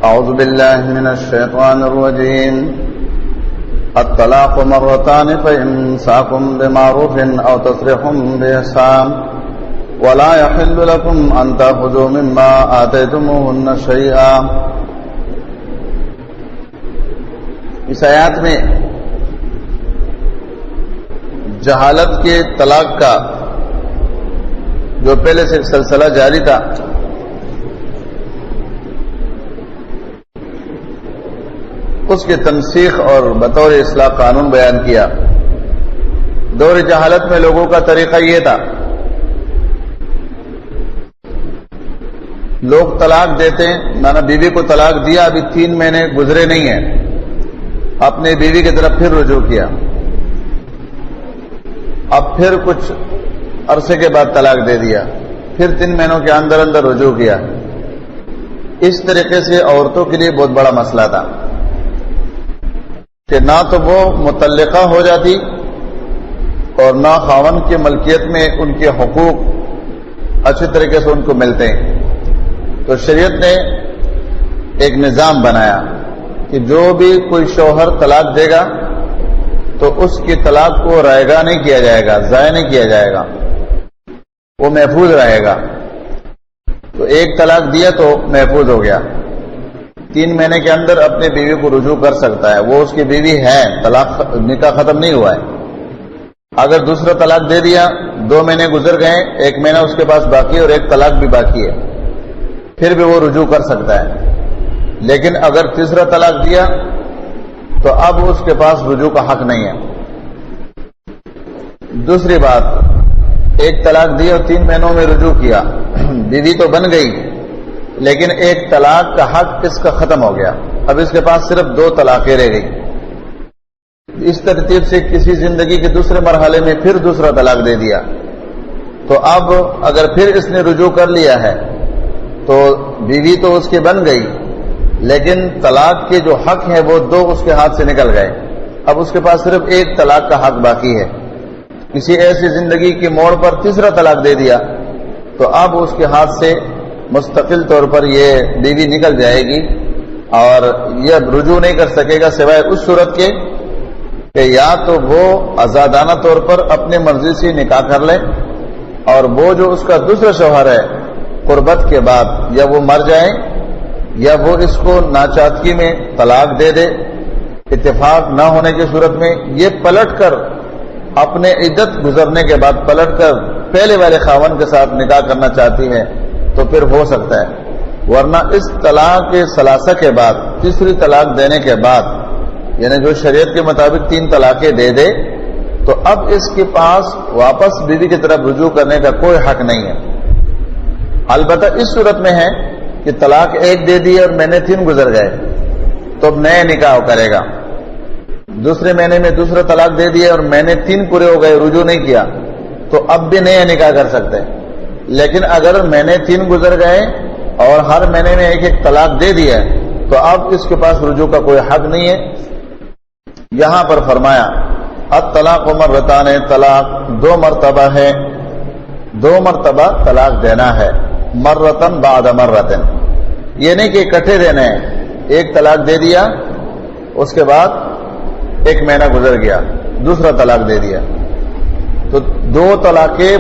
اعوذ باللہ من الشیطان الرجیم۔ الطلاق مرتان فإمساك بمعروف أو تسريح بإحسان ولا يحل لكم أن تأخذوا مما آتيتموهن شيئا۔ اس آیات میں جہالت کے طلاق کا جو پہلے سے سلسلہ جاری تھا اس کی تنسیخ اور بطور اصلاح قانون بیان کیا۔ دور جہالت میں لوگوں کا طریقہ یہ تھا، لوگ طلاق دیتے ہیں، نانا بیوی کو طلاق دیا، ابھی 3 مہینے گزرے نہیں ہیں، اپنے بیوی کی طرف پھر رجوع کیا، اب پھر کچھ عرصے کے بعد طلاق دے دیا، پھر 3 مہینوں کے اندر رجوع کیا۔ اس طریقے سے عورتوں کے لیے بہت بڑا مسئلہ تھا کہ نہ تو وہ مطلقہ ہو جاتی اور نہ خاوند کی ملکیت میں ان کے حقوق اچھی طریقے سے ان کو ملتے ہیں۔ تو شریعت نے ایک نظام بنایا کہ جو بھی کوئی شوہر طلاق دے گا تو اس کی طلاق کو رائگاں نہیں کیا جائے گا، ضائع نہیں کیا جائے گا، وہ محفوظ رہے گا۔ تو ایک طلاق دیا تو محفوظ ہو گیا، 3 مہینے کے اندر اپنی بیوی کو رجوع کر سکتا ہے، وہ اس کی بیوی ہے، طلاق نکاح ختم نہیں ہوا ہے۔ اگر دوسرا طلاق دے دیا، 2 مہینے گزر گئے، 1 مہینہ اس کے پاس باقی اور 1 طلاق بھی باقی ہے، پھر بھی وہ رجوع کر سکتا ہے۔ لیکن اگر تیسرا طلاق دیا تو اب اس کے پاس رجوع کا حق نہیں ہے۔ دوسری بات، 1 طلاق دی اور 3 مہینوں میں رجوع کیا، بیوی تو بن گئی لیکن 1 طلاق کا حق اس کا ختم ہو گیا، اب اس کے پاس صرف 2 طلاقیں رہ گئی۔ اس ترتیب سے کسی زندگی کے دوسرے مرحلے میں پھر دوسرا طلاق دے دیا، تو اب اگر پھر اس نے رجوع کر لیا ہے تو بیوی تو اس کی بن گئی، لیکن طلاق کے جو حق ہے وہ 2 اس کے ہاتھ سے نکل گئے، اب اس کے پاس صرف 1 طلاق کا حق باقی ہے۔ کسی ایسی زندگی کے موڑ پر تیسرا طلاق دے دیا تو اب اس کے ہاتھ سے مستقل طور پر یہ بیوی نکل جائے گی اور یہ رجوع نہیں کر سکے گا، سوائے اس صورت کے کہ یا تو وہ آزادانہ طور پر اپنی مرضی سے نکاح کر لے، اور وہ جو اس کا دوسرا شوہر ہے قربت کے بعد یا وہ مر جائے یا وہ اس کو ناچاکھی میں طلاق دے دے، اتفاق نہ ہونے کی صورت میں یہ پلٹ کر اپنے عدت گزرنے کے بعد پلٹ کر پہلے والے خاوند کے ساتھ نکاح کرنا چاہتی ہے تو پھر ہو سکتا ہے، ورنہ اس طلاق کے ثلاثہ کے بعد تیسری طلاق دینے کے بعد، یعنی جو شریعت کے مطابق 3 طلاقیں دے دے تو اب اس کے پاس واپس بیوی کی طرف رجوع کرنے کا کوئی حق نہیں ہے۔ البتہ اس صورت میں ہے کہ طلاق 1 دے دی اور مہینے 3 گزر گئے تو اب نئے نکاح کرے گا، دوسرے مہینے میں دوسرا طلاق دے دیا اور مہینے 3 پورے ہو گئے، رجوع نہیں کیا تو اب بھی نیا نکاح کر سکتے ہیں۔ لیکن اگر مہینے 3 گزر گئے اور ہر مہینے میں 1 طلاق دے دیا تو اب اس کے پاس رجوع کا کوئی حق نہیں ہے۔ یہاں پر فرمایا الطلاق مرتان، طلاق 2 مرتبہ ہے، 2 مرتبہ طلاق دینا ہے، مرتن بعد مرتن، یہ نہیں کہ اکٹھے دینے ہیں، 1 طلاق دے دیا اس کے بعد 1 مہینہ گزر گیا دوسرا طلاق دے دیا، تو 2 طلاقیں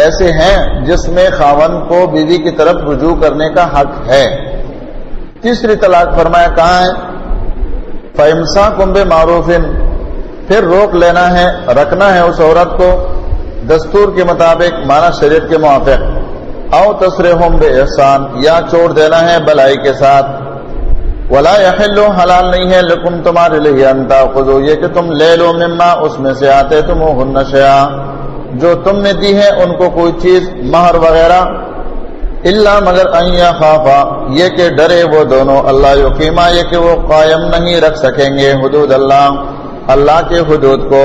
ایسے ہیں جس میں خاوند کو بیوی کی طرف رجوع کرنے کا حق ہے۔ تیسری طلاق فرمایا کہاں ہے؟ فَإِمْسَاكُمْ بِمَعْرُوفٍ، پھر روک لینا ہے، رکھنا ہے اس عورت کو دستور کے مطابق، مانا شریعت کے موافق، او تسريحٌ بإحسان، یا چھوڑ دینا ہے بلائی کے ساتھ۔ ولا يحل، حلال نہیں ہے، لکم تمہارے لیے، ان تاخذوا، یہ کہ تم لے لو، مما اس میں سے آتے تموہن شیئا، جو تم نے دی ہے ان کو کوئی چیز، مہر وغیرہ، الا مگر ان یخافا، یہ کہ ڈرے وہ دونوں، اللہ یقیما، یہ کہ وہ قائم نہیں رکھ سکیں گے حدود اللہ، اللہ کے حدود کو۔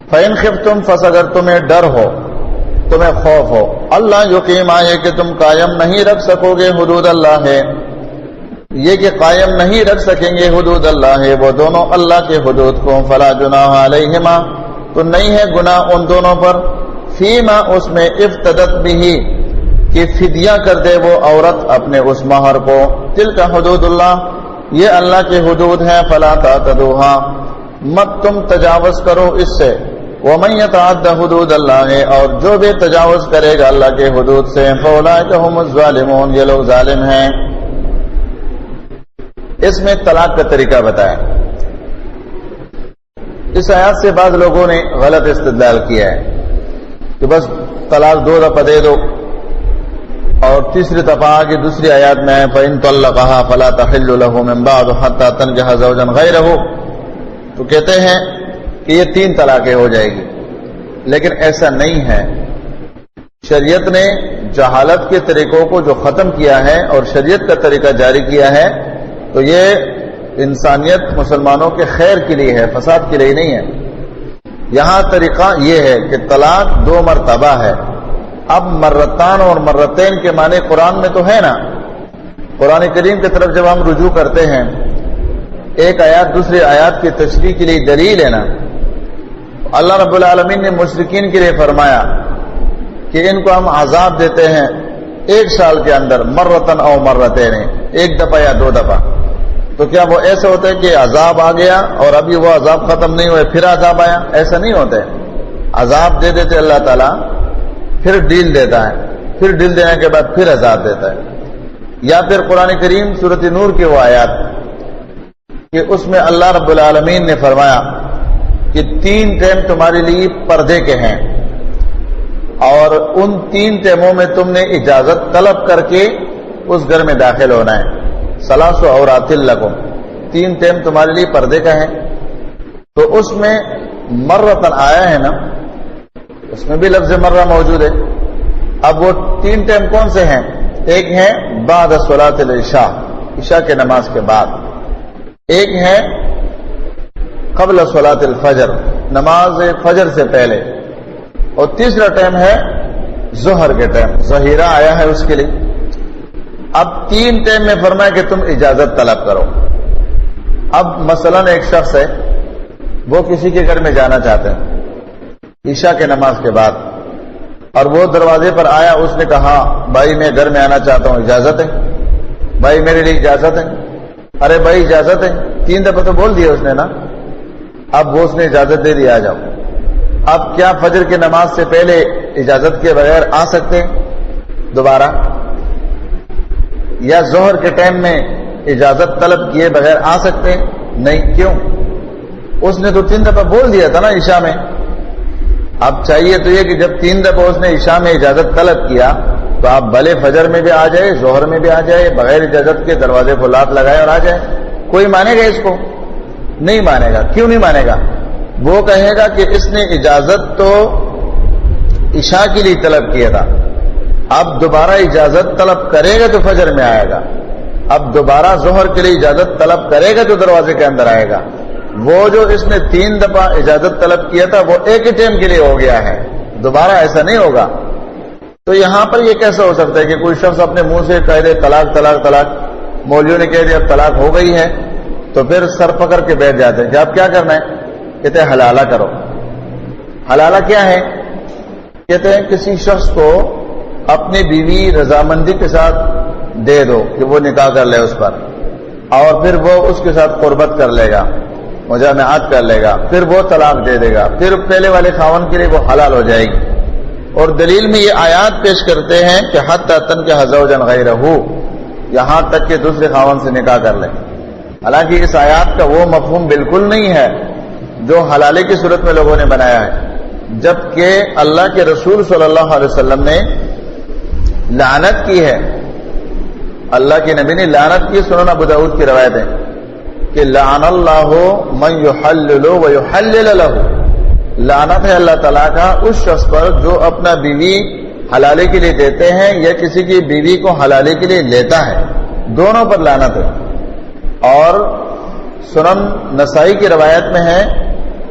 فَإِنْ خِفْتُمْ، پس اگر تمہیں ڈر ہو، تمہیں خوف ہو، اللہ یقیما، یہ کہ تم قائم نہیں رکھ سکو گے حدود اللہ ہے، یہ کہ قائم نہیں رکھ سکیں گے حدود اللہ ہے وہ دونوں اللہ کے حدود کو، فلا جناح علیہما، تو نہیں ہے گناہ ان دونوں پر، فیما اس میں افتدت بھی، کہ فدیہ کر دے وہ عورت اپنے اس مہر کو، تلک حدود اللہ، یہ اللہ کے حدود ہیں، فلا تعتدوها، مت تم تجاوز کرو اس سے، ومن يتعد حدود اللہ، اور جو بھی تجاوز کرے گا اللہ کے حدود سے، فاولئک هم الظالمون، یہ لوگ ظالم ہیں۔ اس میں طلاق کا طریقہ بتایا۔ اس آیات سے بعض لوگوں نے غلط استدلال کیا ہے کہ بس طلاق 2 دفعہ دے دو، اور تیسری دفعہ آگے دوسری آیات میں ہے فَإِن طَلَّقَهَا فَلَا تَحِلُّ لَهُ مِن بَعْدُ حَتَّى تَنكِحَ زَوْجًا غَيْرَهُ، تو کہتے ہیں کہ یہ 3 طلاقیں ہو جائے گی، لیکن ایسا نہیں ہے۔ شریعت نے جہالت کے طریقوں کو جو ختم کیا ہے اور شریعت کا طریقہ جاری کیا ہے، تو یہ انسانیت مسلمانوں کے خیر کے لیے ہے، فساد کے لیے نہیں ہے۔ یہاں طریقہ یہ ہے کہ طلاق 2 مرتبہ ہے۔ اب مرتان اور مرتين کے معنی قرآن میں تو ہے نا، قرآن کریم کی طرف جب ہم رجوع کرتے ہیں، ایک آیات دوسری آیات کی تشریح کے لیے دلیل ہے نا۔ اللہ رب العالمین نے مشرکین کے لیے فرمایا کہ ان کو ہم عذاب دیتے ہیں 1 سال کے اندر، مرتن او مرتين، 1 دفعہ یا 2 دفعہ۔ تو کیا وہ ایسا ہوتا ہے کہ عذاب آ گیا اور ابھی وہ عذاب ختم نہیں ہوئے پھر عذاب آیا؟ ایسا نہیں ہوتا ہے۔ عذاب دے دیتے اللہ تعالیٰ، پھر ڈیل دیتا ہے، پھر ڈیل دینے کے بعد پھر عذاب دیتا ہے۔ یا پھر قرآن کریم سورۃ نور کی وہ آیات کہ اس میں اللہ رب العالمین نے فرمایا کہ 3 ٹائم تمہارے لیے پردے کے ہیں اور ان 3 ٹائموں میں تم نے اجازت طلب کر کے اس گھر میں داخل ہونا ہے. ثلاث عورات لکم، 3 ٹائم تمہارے لیے پردے کا ہے. تو اس میں مرتن آیا ہے نا، اس میں بھی لفظ مرہ موجود ہے. اب وہ 3 ٹائم کون سے ہیں؟ ایک ہے بعد صلاۃ العشاء، عشاء کے نماز کے بعد. ایک ہے قبل صلاۃ الفجر، نماز فجر سے پہلے. اور تیسرا ٹائم ہے ظہر کے ٹائم، ظہیرہ آیا ہے اس کے لیے. اب 3 ٹائم میں فرمایا کہ تم اجازت طلب کرو. اب مثلا ایک شخص ہے، وہ کسی کے گھر میں جانا چاہتے ہیں عشاء کے نماز کے بعد، اور وہ دروازے پر آیا. اس نے کہا بھائی میں گھر میں آنا چاہتا ہوں، اجازت ہے؟ بھائی میرے لیے اجازت ہے؟ ارے بھائی اجازت ہے. 3 دفعہ تو بول دیا اس نے نا. اب وہ اس نے اجازت دے دی، آ جاؤ. اب کیا فجر کی نماز سے پہلے اجازت کے بغیر آ سکتے ہیں دوبارہ؟ یا ظہر کے ٹائم میں اجازت طلب کیے بغیر آ سکتے ہیں؟ نہیں. کیوں؟ اس نے تو 3 دفعہ بول دیا تھا نا عشاء میں. اب چاہیے تو یہ کہ جب 3 دفعہ اس نے عشاء میں اجازت طلب کیا تو آپ بھلے فجر میں بھی آ جائے، ظہر میں بھی آ جائے، بغیر اجازت کے دروازے کو لات لگائے اور آ جائے. کوئی مانے گا اس کو؟ نہیں مانے گا. کیوں نہیں مانے گا؟ وہ کہے گا کہ اس نے اجازت تو عشاء کے لیے طلب کیا تھا، اب دوبارہ اجازت طلب کرے گا تو فجر میں آئے گا، اب دوبارہ ظہر کے لیے اجازت طلب کرے گا تو دروازے کے اندر آئے گا. وہ جو اس نے 3 دفعہ اجازت طلب کیا تھا وہ ایک ہی ٹائم کے لیے ہو گیا ہے، دوبارہ ایسا نہیں ہوگا. تو یہاں پر یہ کیسا ہو سکتا ہے کہ کوئی شخص اپنے منہ سے کہہ دے طلاق طلاق طلاق، مولویوں نے کہہ دیا اب طلاق ہو گئی ہے، تو پھر سر پکڑ کے بیٹھ جاتے ہیں کہ اب کیا کرنا ہے؟ کہتے ہیں حلالہ کرو. حلالہ کیا ہے؟ کہتے ہیں کسی شخص کو اپنی بیوی رضامندی کے ساتھ دے دو کہ وہ نکاح کر لے اس پر، اور پھر وہ اس کے ساتھ قربت کر لے گا، مجامعات کر لے گا، پھر وہ طلاق دے دے گا، پھر پہلے والے خاوند کے لیے وہ حلال ہو جائے گی. اور دلیل میں یہ آیات پیش کرتے ہیں کہ حتی تنکح زوجا غیرہ، یہاں تک کہ دوسرے خاوند سے نکاح کر لے. حالانکہ اس آیات کا وہ مفہوم بالکل نہیں ہے جو حلالے کی صورت میں لوگوں نے بنایا ہے، جبکہ اللہ کے رسول صلی اللہ علیہ وسلم نے لعنت کی ہے. اللہ کے نبی نے لعنت کی. سنن ابو داؤد کی روایت ہے کہ لعن اللہ من یحلل ویحلل له، لعنت ہے اللہ تعالیٰ کا اس شخص پر جو اپنا بیوی حلالے کے لیے دیتے ہیں یا کسی کی بیوی کو حلالے کے لیے لیتا ہے، دونوں پر لعنت ہے. اور سنن نسائی کی روایت میں ہے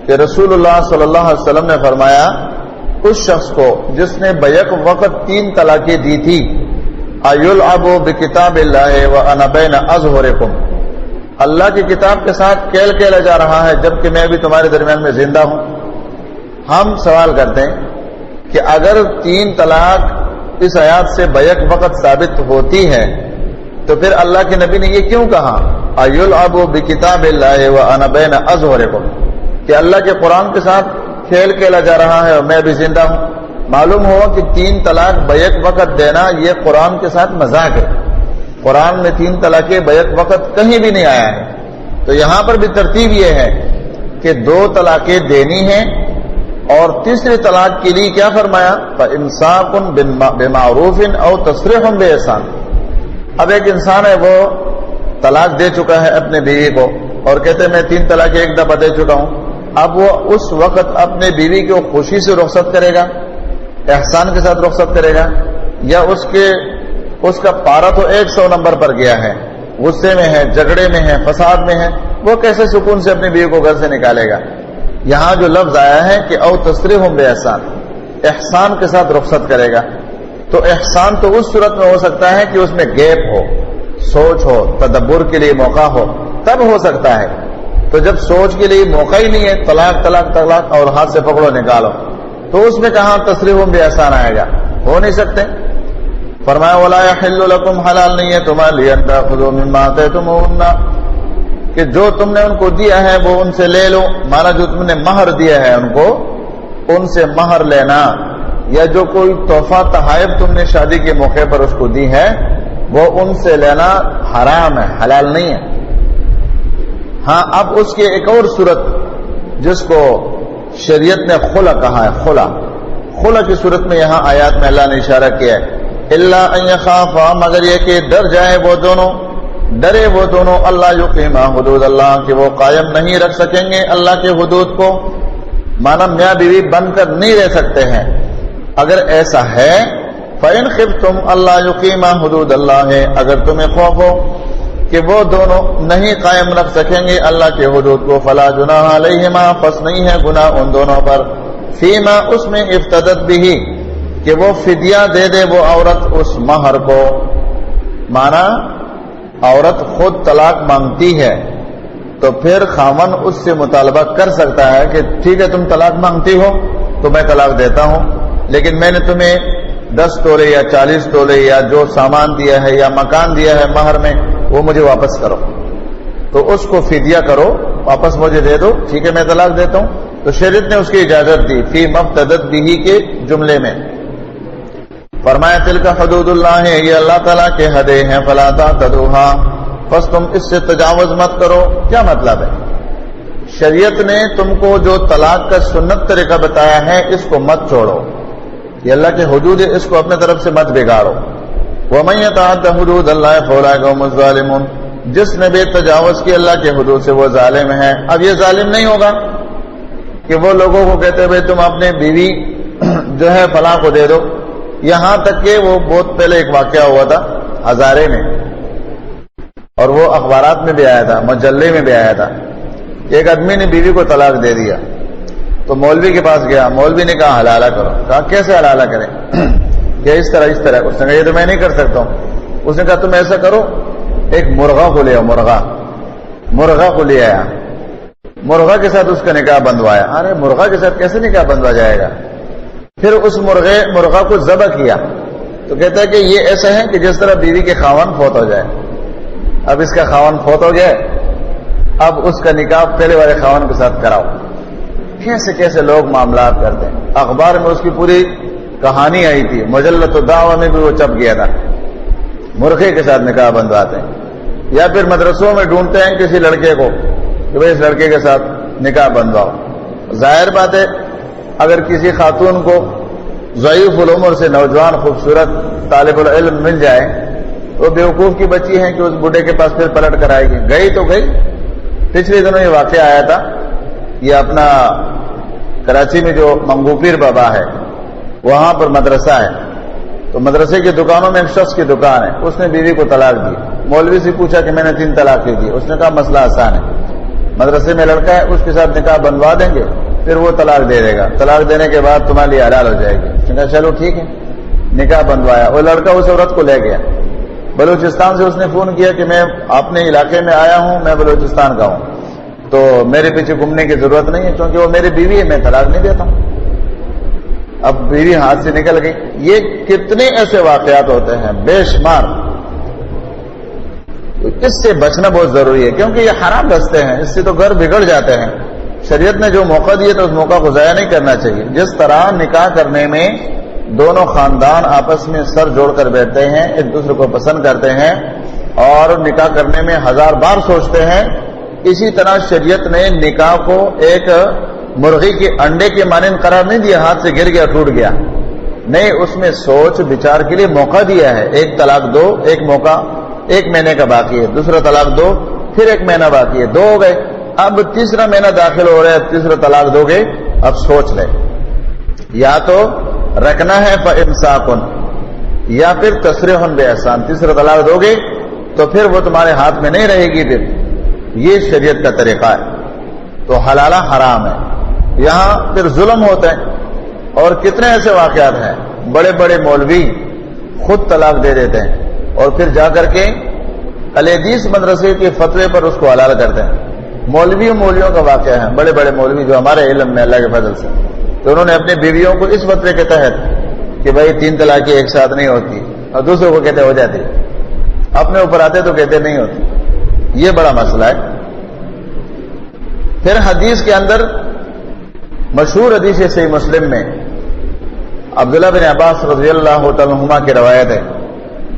کہ رسول اللہ صلی اللہ علیہ وسلم نے فرمایا اس شخص کو جس نے بیک وقت 3 طلاقیں دی تھی، ایلعب بکتاب اللہ وانا بین اظہرکم، اللہ کی کتاب کے ساتھ کھیل کھیلا جا رہا ہے جبکہ میں بھی تمہارے درمیان میں زندہ ہوں. ہم سوال کرتے ہیں کہ اگر 3 طلاق اس آیات سے بیک وقت ثابت ہوتی ہے تو پھر اللہ کے نبی نے یہ کیوں کہا ایلعب بکتاب اللہ وانا بین اظہرکم، کہ اللہ کے قرآن کے ساتھ کھیل کھیلا جا رہا ہے اور میں بھی زندہ ہوں. معلوم ہوا کہ 3 طلاق بیک وقت دینا یہ قرآن کے ساتھ مذاق ہے. قرآن میں 3 طلاقیں بیک وقت کہیں بھی نہیں آیا ہے. تو یہاں پر بھی ترتیب یہ ہے کہ 2 طلاقیں دینی ہیں، اور تیسری طلاق کے لیے کیا فرمایا؟ فَإِمْسَاكٌ بِمَعْرُوفٍ أَوْ تَصْرِيحٌ بِإِحْسَانٍ. اب ایک انسان ہے وہ طلاق دے چکا ہے اپنے بیوی کو اور کہتے ہیں میں 3 طلاقیں ایک دفعہ دے چکا ہوں. اب وہ اس وقت اپنے بیوی کو خوشی سے رخصت کرے گا، احسان کے ساتھ رخصت کرے گا، یا اس کا پارا تو 100 نمبر پر گیا ہے، غصے میں ہے، جھگڑے میں ہے، فساد میں ہے، وہ کیسے سکون سے اپنی بیوی کو گھر سے نکالے گا؟ یہاں جو لفظ آیا ہے کہ او تسریح باحسان، احسان کے ساتھ رخصت کرے گا. تو احسان تو اس صورت میں ہو سکتا ہے کہ اس میں گیپ ہو، سوچ ہو، تدبر کے لیے موقع ہو، تب ہو سکتا ہے. تو جب سوچ کے لیے موقع ہی نہیں ہے، طلاق طلاق طلاق اور ہاتھ سے پکڑو نکالو، تو اس میں کہاں تسریح باحسان آئے گا؟ ہو نہیں سکتے. فرمایا ولا یحل لکم، حلال نہیں ہے تمہارے لیے، ان تاخذوا مما آتیتموہن، کہ جو تم نے ان کو دیا ہے وہ ان سے لے لو. مانا جو تم نے مہر دیا ہے ان کو، ان سے مہر لینا، یا جو کوئی تحفہ تحائف تم نے شادی کے موقع پر اس کو دی ہے وہ ان سے لینا حرام ہے، حلال نہیں ہے۔ ہاں اب اس کی ایک اور صورت جس کو شریعت نے خلع کہا ہے، خلع کی صورت میں یہاں آیات میں اللہ نے اشارہ کیا ہے، الا ان یخافا، مگر یہ کہ ڈر جائے وہ دونوں، ڈرے وہ دونوں، اللہ یقیما حدود اللہ، کہ وہ قائم نہیں رکھ سکیں گے اللہ کے حدود کو، مانا میاں بیوی بن کر نہیں رہ سکتے ہیں۔ اگر ایسا ہے فَإِنْ خِفْتُمْ اللہ یقیما حدود اللہ ہے، اگر تمہیں خوف ہو کہ وہ دونوں نہیں قائم رکھ سکیں گے اللہ کے حدود کو، فلا جناح علیہما، پس نہیں ہے گناہ ان دونوں پر، فیما اس میں افتدت بھی، کہ وہ فدیہ دے دے وہ عورت اس مہر کو، مانا عورت خود طلاق مانگتی ہے تو پھر خاوند اس سے مطالبہ کر سکتا ہے کہ ٹھیک ہے تم طلاق مانگتی ہو تو میں طلاق دیتا ہوں، لیکن میں نے تمہیں 10 تولے یا 40 تولے یا جو سامان دیا ہے یا مکان دیا ہے مہر میں وہ مجھے واپس کرو، تو اس کو فدیہ کرو، واپس مجھے دے دو، ٹھیک ہے میں طلاق دیتا ہوں۔ تو شریعت نے اس کی اجازت دی فی مفتدت بھی کے جملے میں، فرمایا تلک حدود اللہ ہے، یہ اللہ تعالیٰ کے حدیں ہیں، فلا تعتدوها، پس تم اس سے تجاوز مت کرو۔ کیا مطلب ہے؟ شریعت نے تم کو جو طلاق کا سنت طریقہ بتایا ہے اس کو مت چھوڑو، یہ اللہ کے حدود ہے، اس کو اپنے طرف سے مت بگاڑو۔ وَمَن يَتَعَدَّ حُدُودَ اللَّهِ فَأُولَٰئِكَ هُمُ الظَّالِمُونَ، جس نے بے تجاوز کی اللہ کے حدود سے وہ ظالم ہے۔ اب یہ ظالم نہیں ہوگا کہ وہ لوگوں کو کہتے ہیں تم اپنے بیوی جو ہے فلاں کو دے دو، یہاں تک کہ وہ بہت پہلے ایک واقعہ ہوا تھا ہزارے میں، اور وہ اخبارات میں بھی آیا تھا، مجلے میں بھی آیا تھا، ایک آدمی نے بیوی کو طلاق دے دیا تو مولوی کے پاس گیا، مولوی نے کہا حلالہ کرو، کہا کیسے حلالہ کریں؟ کہ اس طرح اس نے کہا یہ تو میں نہیں کر سکتا ہوں۔ اس نے کہا تم ایسا کرو، ایک مرغا کو لے آؤ، مرغا کو لے آیا، مرغا کے ساتھ اس کا نکاح بندوایا۔ ارے مرغا کے ساتھ کیسے نکاح بندوا جائے گا؟ پھر اس مرغا کو ذبح کیا تو کہتا ہے کہ یہ ایسا ہے کہ جس طرح بیوی کے خاوند فوت ہو جائے۔ اب اس کا خاوند فوت ہو گیا، اب اس کا نکاح پہلے والے خاوند کے ساتھ کراؤ۔ کیسے کیسے لوگ معاملات کرتے ہیں، اخبار میں اس کی پوری کہانی آئی تھی، مجلۃ الدعوہ میں بھی وہ چھپ گیا تھا، مرغے کے ساتھ نکاح بندواتے ہیں۔ یا پھر مدرسوں میں ڈھونڈتے ہیں کسی لڑکے کو کہ بھائی اس لڑکے کے ساتھ نکاح بندواؤ۔ ظاہر بات ہے اگر کسی خاتون کو ضعیف العمر سے نوجوان خوبصورت طالب العلم مل جائے تو بیوقوف کی بچی ہے کہ اس بوڑھے کے پاس پھر پلٹ کر آئے گی، گئی تو گئی۔ پچھلے دنوں یہ واقعہ آیا تھا، یہ اپنا کراچی میں جو منگو پیر بابا ہے وہاں پر مدرسہ ہے، تو مدرسے کی دکانوں میں ایک شخص کی دکان ہے، اس نے بیوی کو طلاق دی۔ مولوی سے پوچھا کہ میں نے 3 طلاقیں دی، اس نے کہا مسئلہ آسان ہے، مدرسے میں لڑکا ہے اس کے ساتھ نکاح بنوا دیں گے، پھر وہ طلاق دے دے گا، طلاق دینے کے بعد تمہارے لیے حلال ہو جائے گی۔ اس نے کہا چلو ٹھیک ہے، نکاح بنوایا۔ وہ لڑکا اس عورت کو لے گیا بلوچستان سے، اس نے فون کیا کہ میں اپنے علاقے میں آیا ہوں، میں بلوچستان کا ہوں، تو میرے پیچھے گھومنے کی ضرورت نہیں ہے کیونکہ وہ میری بیوی ہے، میں طلاق نہیں دیتا ہوں۔ اب بیوی ہاتھ سے نکل گئی۔ یہ کتنے ایسے واقعات ہوتے ہیں بے شمار، اس سے بچنا بہت ضروری ہے کیونکہ یہ حرام رستے ہیں، اس سے تو گھر بگڑ جاتے ہیں۔ شریعت نے جو موقع دیا تو اس موقع کو ضائع نہیں کرنا چاہیے۔ جس طرح نکاح کرنے میں دونوں خاندان آپس میں سر جوڑ کر بیٹھتے ہیں، ایک دوسرے کو پسند کرتے ہیں اور نکاح کرنے میں 1000 بار سوچتے ہیں، اسی طرح شریعت نے نکاح کو ایک مرغی کے انڈے کے مانند قرار نہیں دیا، ہاتھ سے گر گیا ٹوٹ گیا، نہیں، اس میں سوچ بچار کے لیے موقع دیا ہے۔ ایک طلاق دو، ایک موقع 1 مہینے کا باقی ہے، دوسرا طلاق دو، پھر 1 مہینہ باقی ہے، 2 ہو گئے، اب تیسرا مہینہ داخل ہو رہا ہے، تیسرا طلاق دو گے، اب سوچ لے، یا تو رکھنا ہے فإمساک یا پھر تسریح بإحسان، تیسرا طلاق دو گے تو پھر وہ تمہارے ہاتھ میں نہیں رہے گی، پھر یہ شریعت کا طریقہ ہے۔ تو حلالہ حرام ہے، یہاں پھر ظلم ہوتا ہے۔ اور کتنے ایسے واقعات ہیں، بڑے بڑے مولوی خود طلاق دے دیتے ہیں اور پھر جا کر کے الحدیث مدرسے کے فتوے پر اس کو حلال کرتے ہیں۔ مولویوں کا واقعہ ہے، بڑے بڑے مولوی جو ہمارے علم میں اللہ کے فضل سے، تو انہوں نے اپنی بیویوں کو اس فتوے کے تحت کہ بھائی 3 طلاقیں ایک ساتھ نہیں ہوتی، اور دوسروں کو کہتے ہو جاتی، اپنے اوپر آتے تو کہتے نہیں ہوتی، یہ بڑا مسئلہ ہے۔ پھر حدیث کے اندر مشہور حدیث صحیح مسلم میں عبداللہ بن عباس رضی اللہ تعالیٰ عنہما کی روایت ہے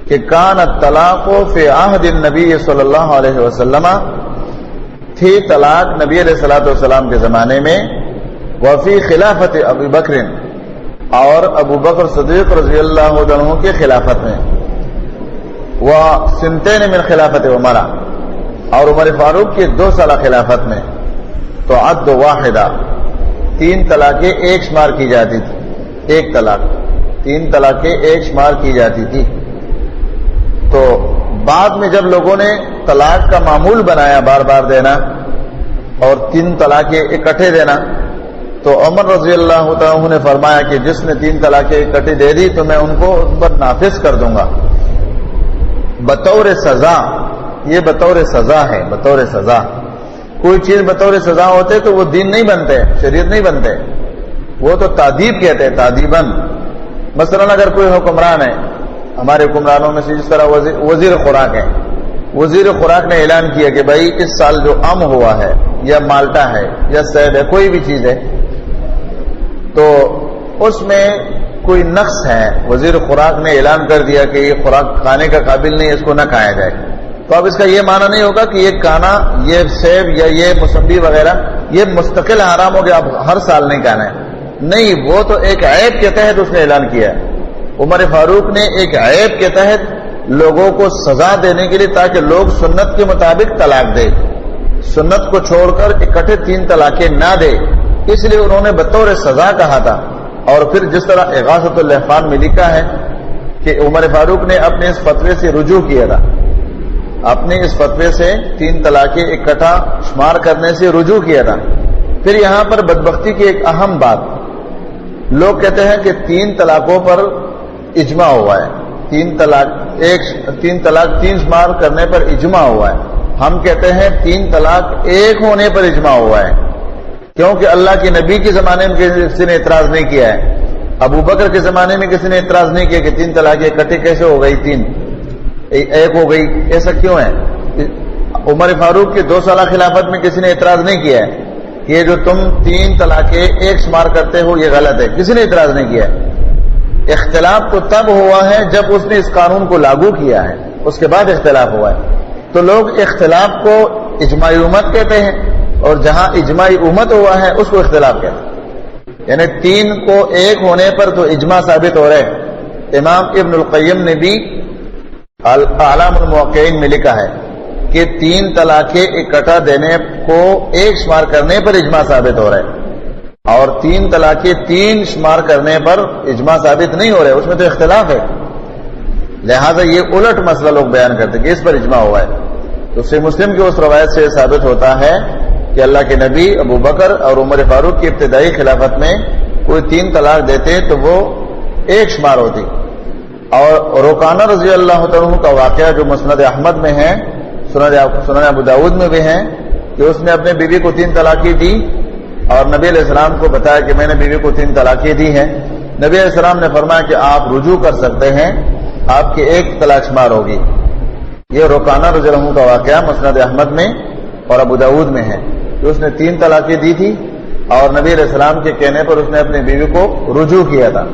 کہ کان الطلاق فی عہد النبی صلی اللہ علیہ وسلم، تھی طلاق نبی علیہ الصلوۃ والسلام کے زمانے میں، وفی خلافت ابی بکر، اور ابو بکر صدیق رضی اللہ عنہ کے خلافت میں، وسنتین من خلافت عمر، اور عمر فاروق کی 2 سالہ خلافت میں، تو عد واحدہ، 3 طلاقیں ایک شمار کی جاتی تھی، ایک طلاق، 3 طلاقیں ایک شمار کی جاتی تھی۔ تو بعد میں جب لوگوں نے طلاق کا معمول بنایا بار بار دینا اور 3 طلاقیں اکٹھے دینا، تو عمر رضی اللہ عنہ نے فرمایا کہ جس نے 3 طلاقیں اکٹھے دے دی تو میں ان کو ان پر نافذ کر دوں گا بطور سزا۔ یہ بطور سزا ہے، بطور سزا۔ کوئی چیز بطور سزا ہوتے تو وہ دین نہیں بنتے، شریعت نہیں بنتے، وہ تو تعدیب کہتے ہیں، تعدیباً۔ مثلا اگر کوئی حکمران ہے، ہمارے حکمرانوں میں سے جس طرح وزیر خوراک ہے، وزیر خوراک نے اعلان کیا کہ بھائی اس سال جو ام ہوا ہے یا مالٹا ہے یا سیب ہے، کوئی بھی چیز ہے، تو اس میں کوئی نقص ہے، وزیر خوراک نے اعلان کر دیا کہ یہ خوراک کھانے کا قابل نہیں، اس کو نہ کھایا جائے، تو اب اس کا یہ معنی نہیں ہوگا کہ یہ کھانا، یہ سیب یا یہ موسمبی وغیرہ یہ مستقل حرام ہو گیا، اب ہر سال نہیں کھانا ہے۔ نہیں، وہ تو ایک عیب کے تحت اس نے اعلان کیا ہے۔ عمر فاروق نے ایک عیب کے تحت لوگوں کو سزا دینے کے لیے، تاکہ لوگ سنت کے مطابق طلاق دے، سنت کو چھوڑ کر اکٹھے 3 طلاقیں نہ دے، اس لیے انہوں نے بطور سزا کہا تھا۔ اور پھر جس طرح اغاثۃ اللحفان میں لکھا ہے کہ عمر فاروق نے اپنے اس فتوے سے رجوع کیا تھا، اپنے اس فتوے سے 3 طلاقیں اکٹھا شمار کرنے سے رجوع کیا تھا۔ پھر یہاں پر بدبختی کی ایک اہم بات، لوگ کہتے ہیں کہ 3 طلاقوں پر اجماع ہوا ہے، 3 طلاق 3 شمار کرنے پر اجماع ہوا ہے۔ ہم کہتے ہیں 3 طلاق ایک ہونے پر اجماع ہوا ہے، کیونکہ اللہ کے نبی کے زمانے میں کسی نے اعتراض نہیں کیا ہے، ابو بکر کے زمانے میں کسی نے اعتراض نہیں کیا کہ 3 طلاقیں اکٹھے کیسے ہو گئی، 3 ایک ہو گئی، ایسا کیوں ہے؟ عمر فاروق کی 2 سالہ خلافت میں کسی نے اعتراض نہیں کیا ہے کہ یہ جو تم 3 طلاقیں ایک شمار کرتے ہو یہ غلط ہے، کسی نے اعتراض نہیں کیا ہے۔ اختلاف تو تب ہوا ہے جب اس نے اس قانون کو لاگو کیا ہے، اس کے بعد اختلاف ہوا ہے۔ تو لوگ اختلاف کو اجماعی امت کہتے ہیں، اور جہاں اجماعی امت ہوا ہے اس کو اختلاف کہتے ہیں، یعنی 3 کو ایک ہونے پر تو اجماع ثابت ہو رہے۔ امام ابن القیم نے بھی اعلام الموقعین میں لکھا ہے کہ 3 طلاقیں اکٹھا دینے کو ایک شمار کرنے پر اجماع ثابت ہو رہا ہے، اور 3 طلاقیں 3 شمار کرنے پر اجماع ثابت نہیں ہو رہے، اس میں تو اختلاف ہے۔ لہذا یہ الٹ مسئلہ لوگ بیان کرتے ہیں کہ اس پر اجماع ہوا ہے۔ تو صحیح مسلم کی اس روایت سے ثابت ہوتا ہے کہ اللہ کے نبی ابو بکر اور عمر فاروق کی ابتدائی خلافت میں کوئی 3 طلاق دیتے تو وہ ایک شمار ہوتی۔ اور رکانہ رضی اللہ عنہ کا واقعہ جو مسند احمد میں ہے، سنن ابو داود میں بھی ہے، کہ اس نے اپنے بیوی کو 3 طلاقیں دی اور نبی علیہ السلام کو بتایا کہ میں نے بیوی کو 3 طلاقیں دی ہیں۔ نبی علیہ السلام نے فرمایا کہ آپ رجوع کر سکتے ہیں، آپ کی 1 طلاق شمار ہوگی۔ یہ رکانہ رضی اللہ عنہ کا واقعہ مسند احمد میں اور ابو داود میں ہے کہ اس نے 3 طلاقیں دی تھی اور نبی علیہ السلام کے کہنے پر اس نے اپنی بیوی کو رجوع کیا تھا۔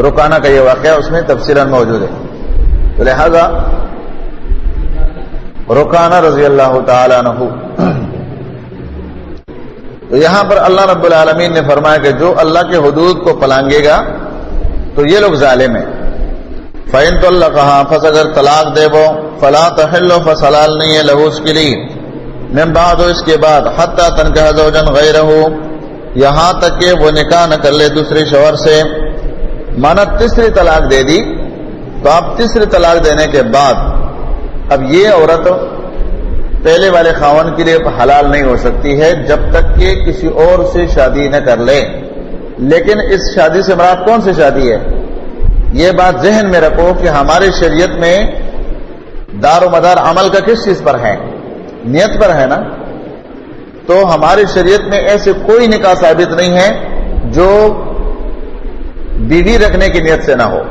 رکانہ کا یہ واقعہ اس میں تفصیلاً موجود ہے۔ تو لہذا رکانہ رضی اللہ تعالی عنہ، تو یہاں پر اللہ رب العالمین نے فرمایا کہ جو اللہ کے حدود کو پلانگے گا تو یہ لوگ ظالم ہیں۔ فَإِن طَلَّقَهَا، پس اگر طلاق دے وہ، فَلَا تَحِلُّ، فَسَلال نہیں ہے، لہو اس کے لیے، من بعد، اس کے بعد، حَتَّى تَنْكِحَ زَوْجًا غَيْرَهُ، یہاں تک کہ وہ نکاح نہ کر لے دوسرے شوہر سے۔ مانا تیسری طلاق دے دی تو آپ تیسری طلاق دینے کے بعد اب یہ عورت پہلے والے خاوند کے لیے حلال نہیں ہو سکتی ہے جب تک کہ کسی اور سے شادی نہ کر لے۔ لیکن اس شادی سے مراد کون سی شادی ہے؟ یہ بات ذہن میں رکھو کہ ہماری شریعت میں دار و مدار عمل کا کس چیز پر ہے؟ نیت پر ہے نا۔ تو ہماری شریعت میں ایسے کوئی نکاح ثابت نہیں ہے جو بیوی رکھنے کی نیت سے نہ ہو۔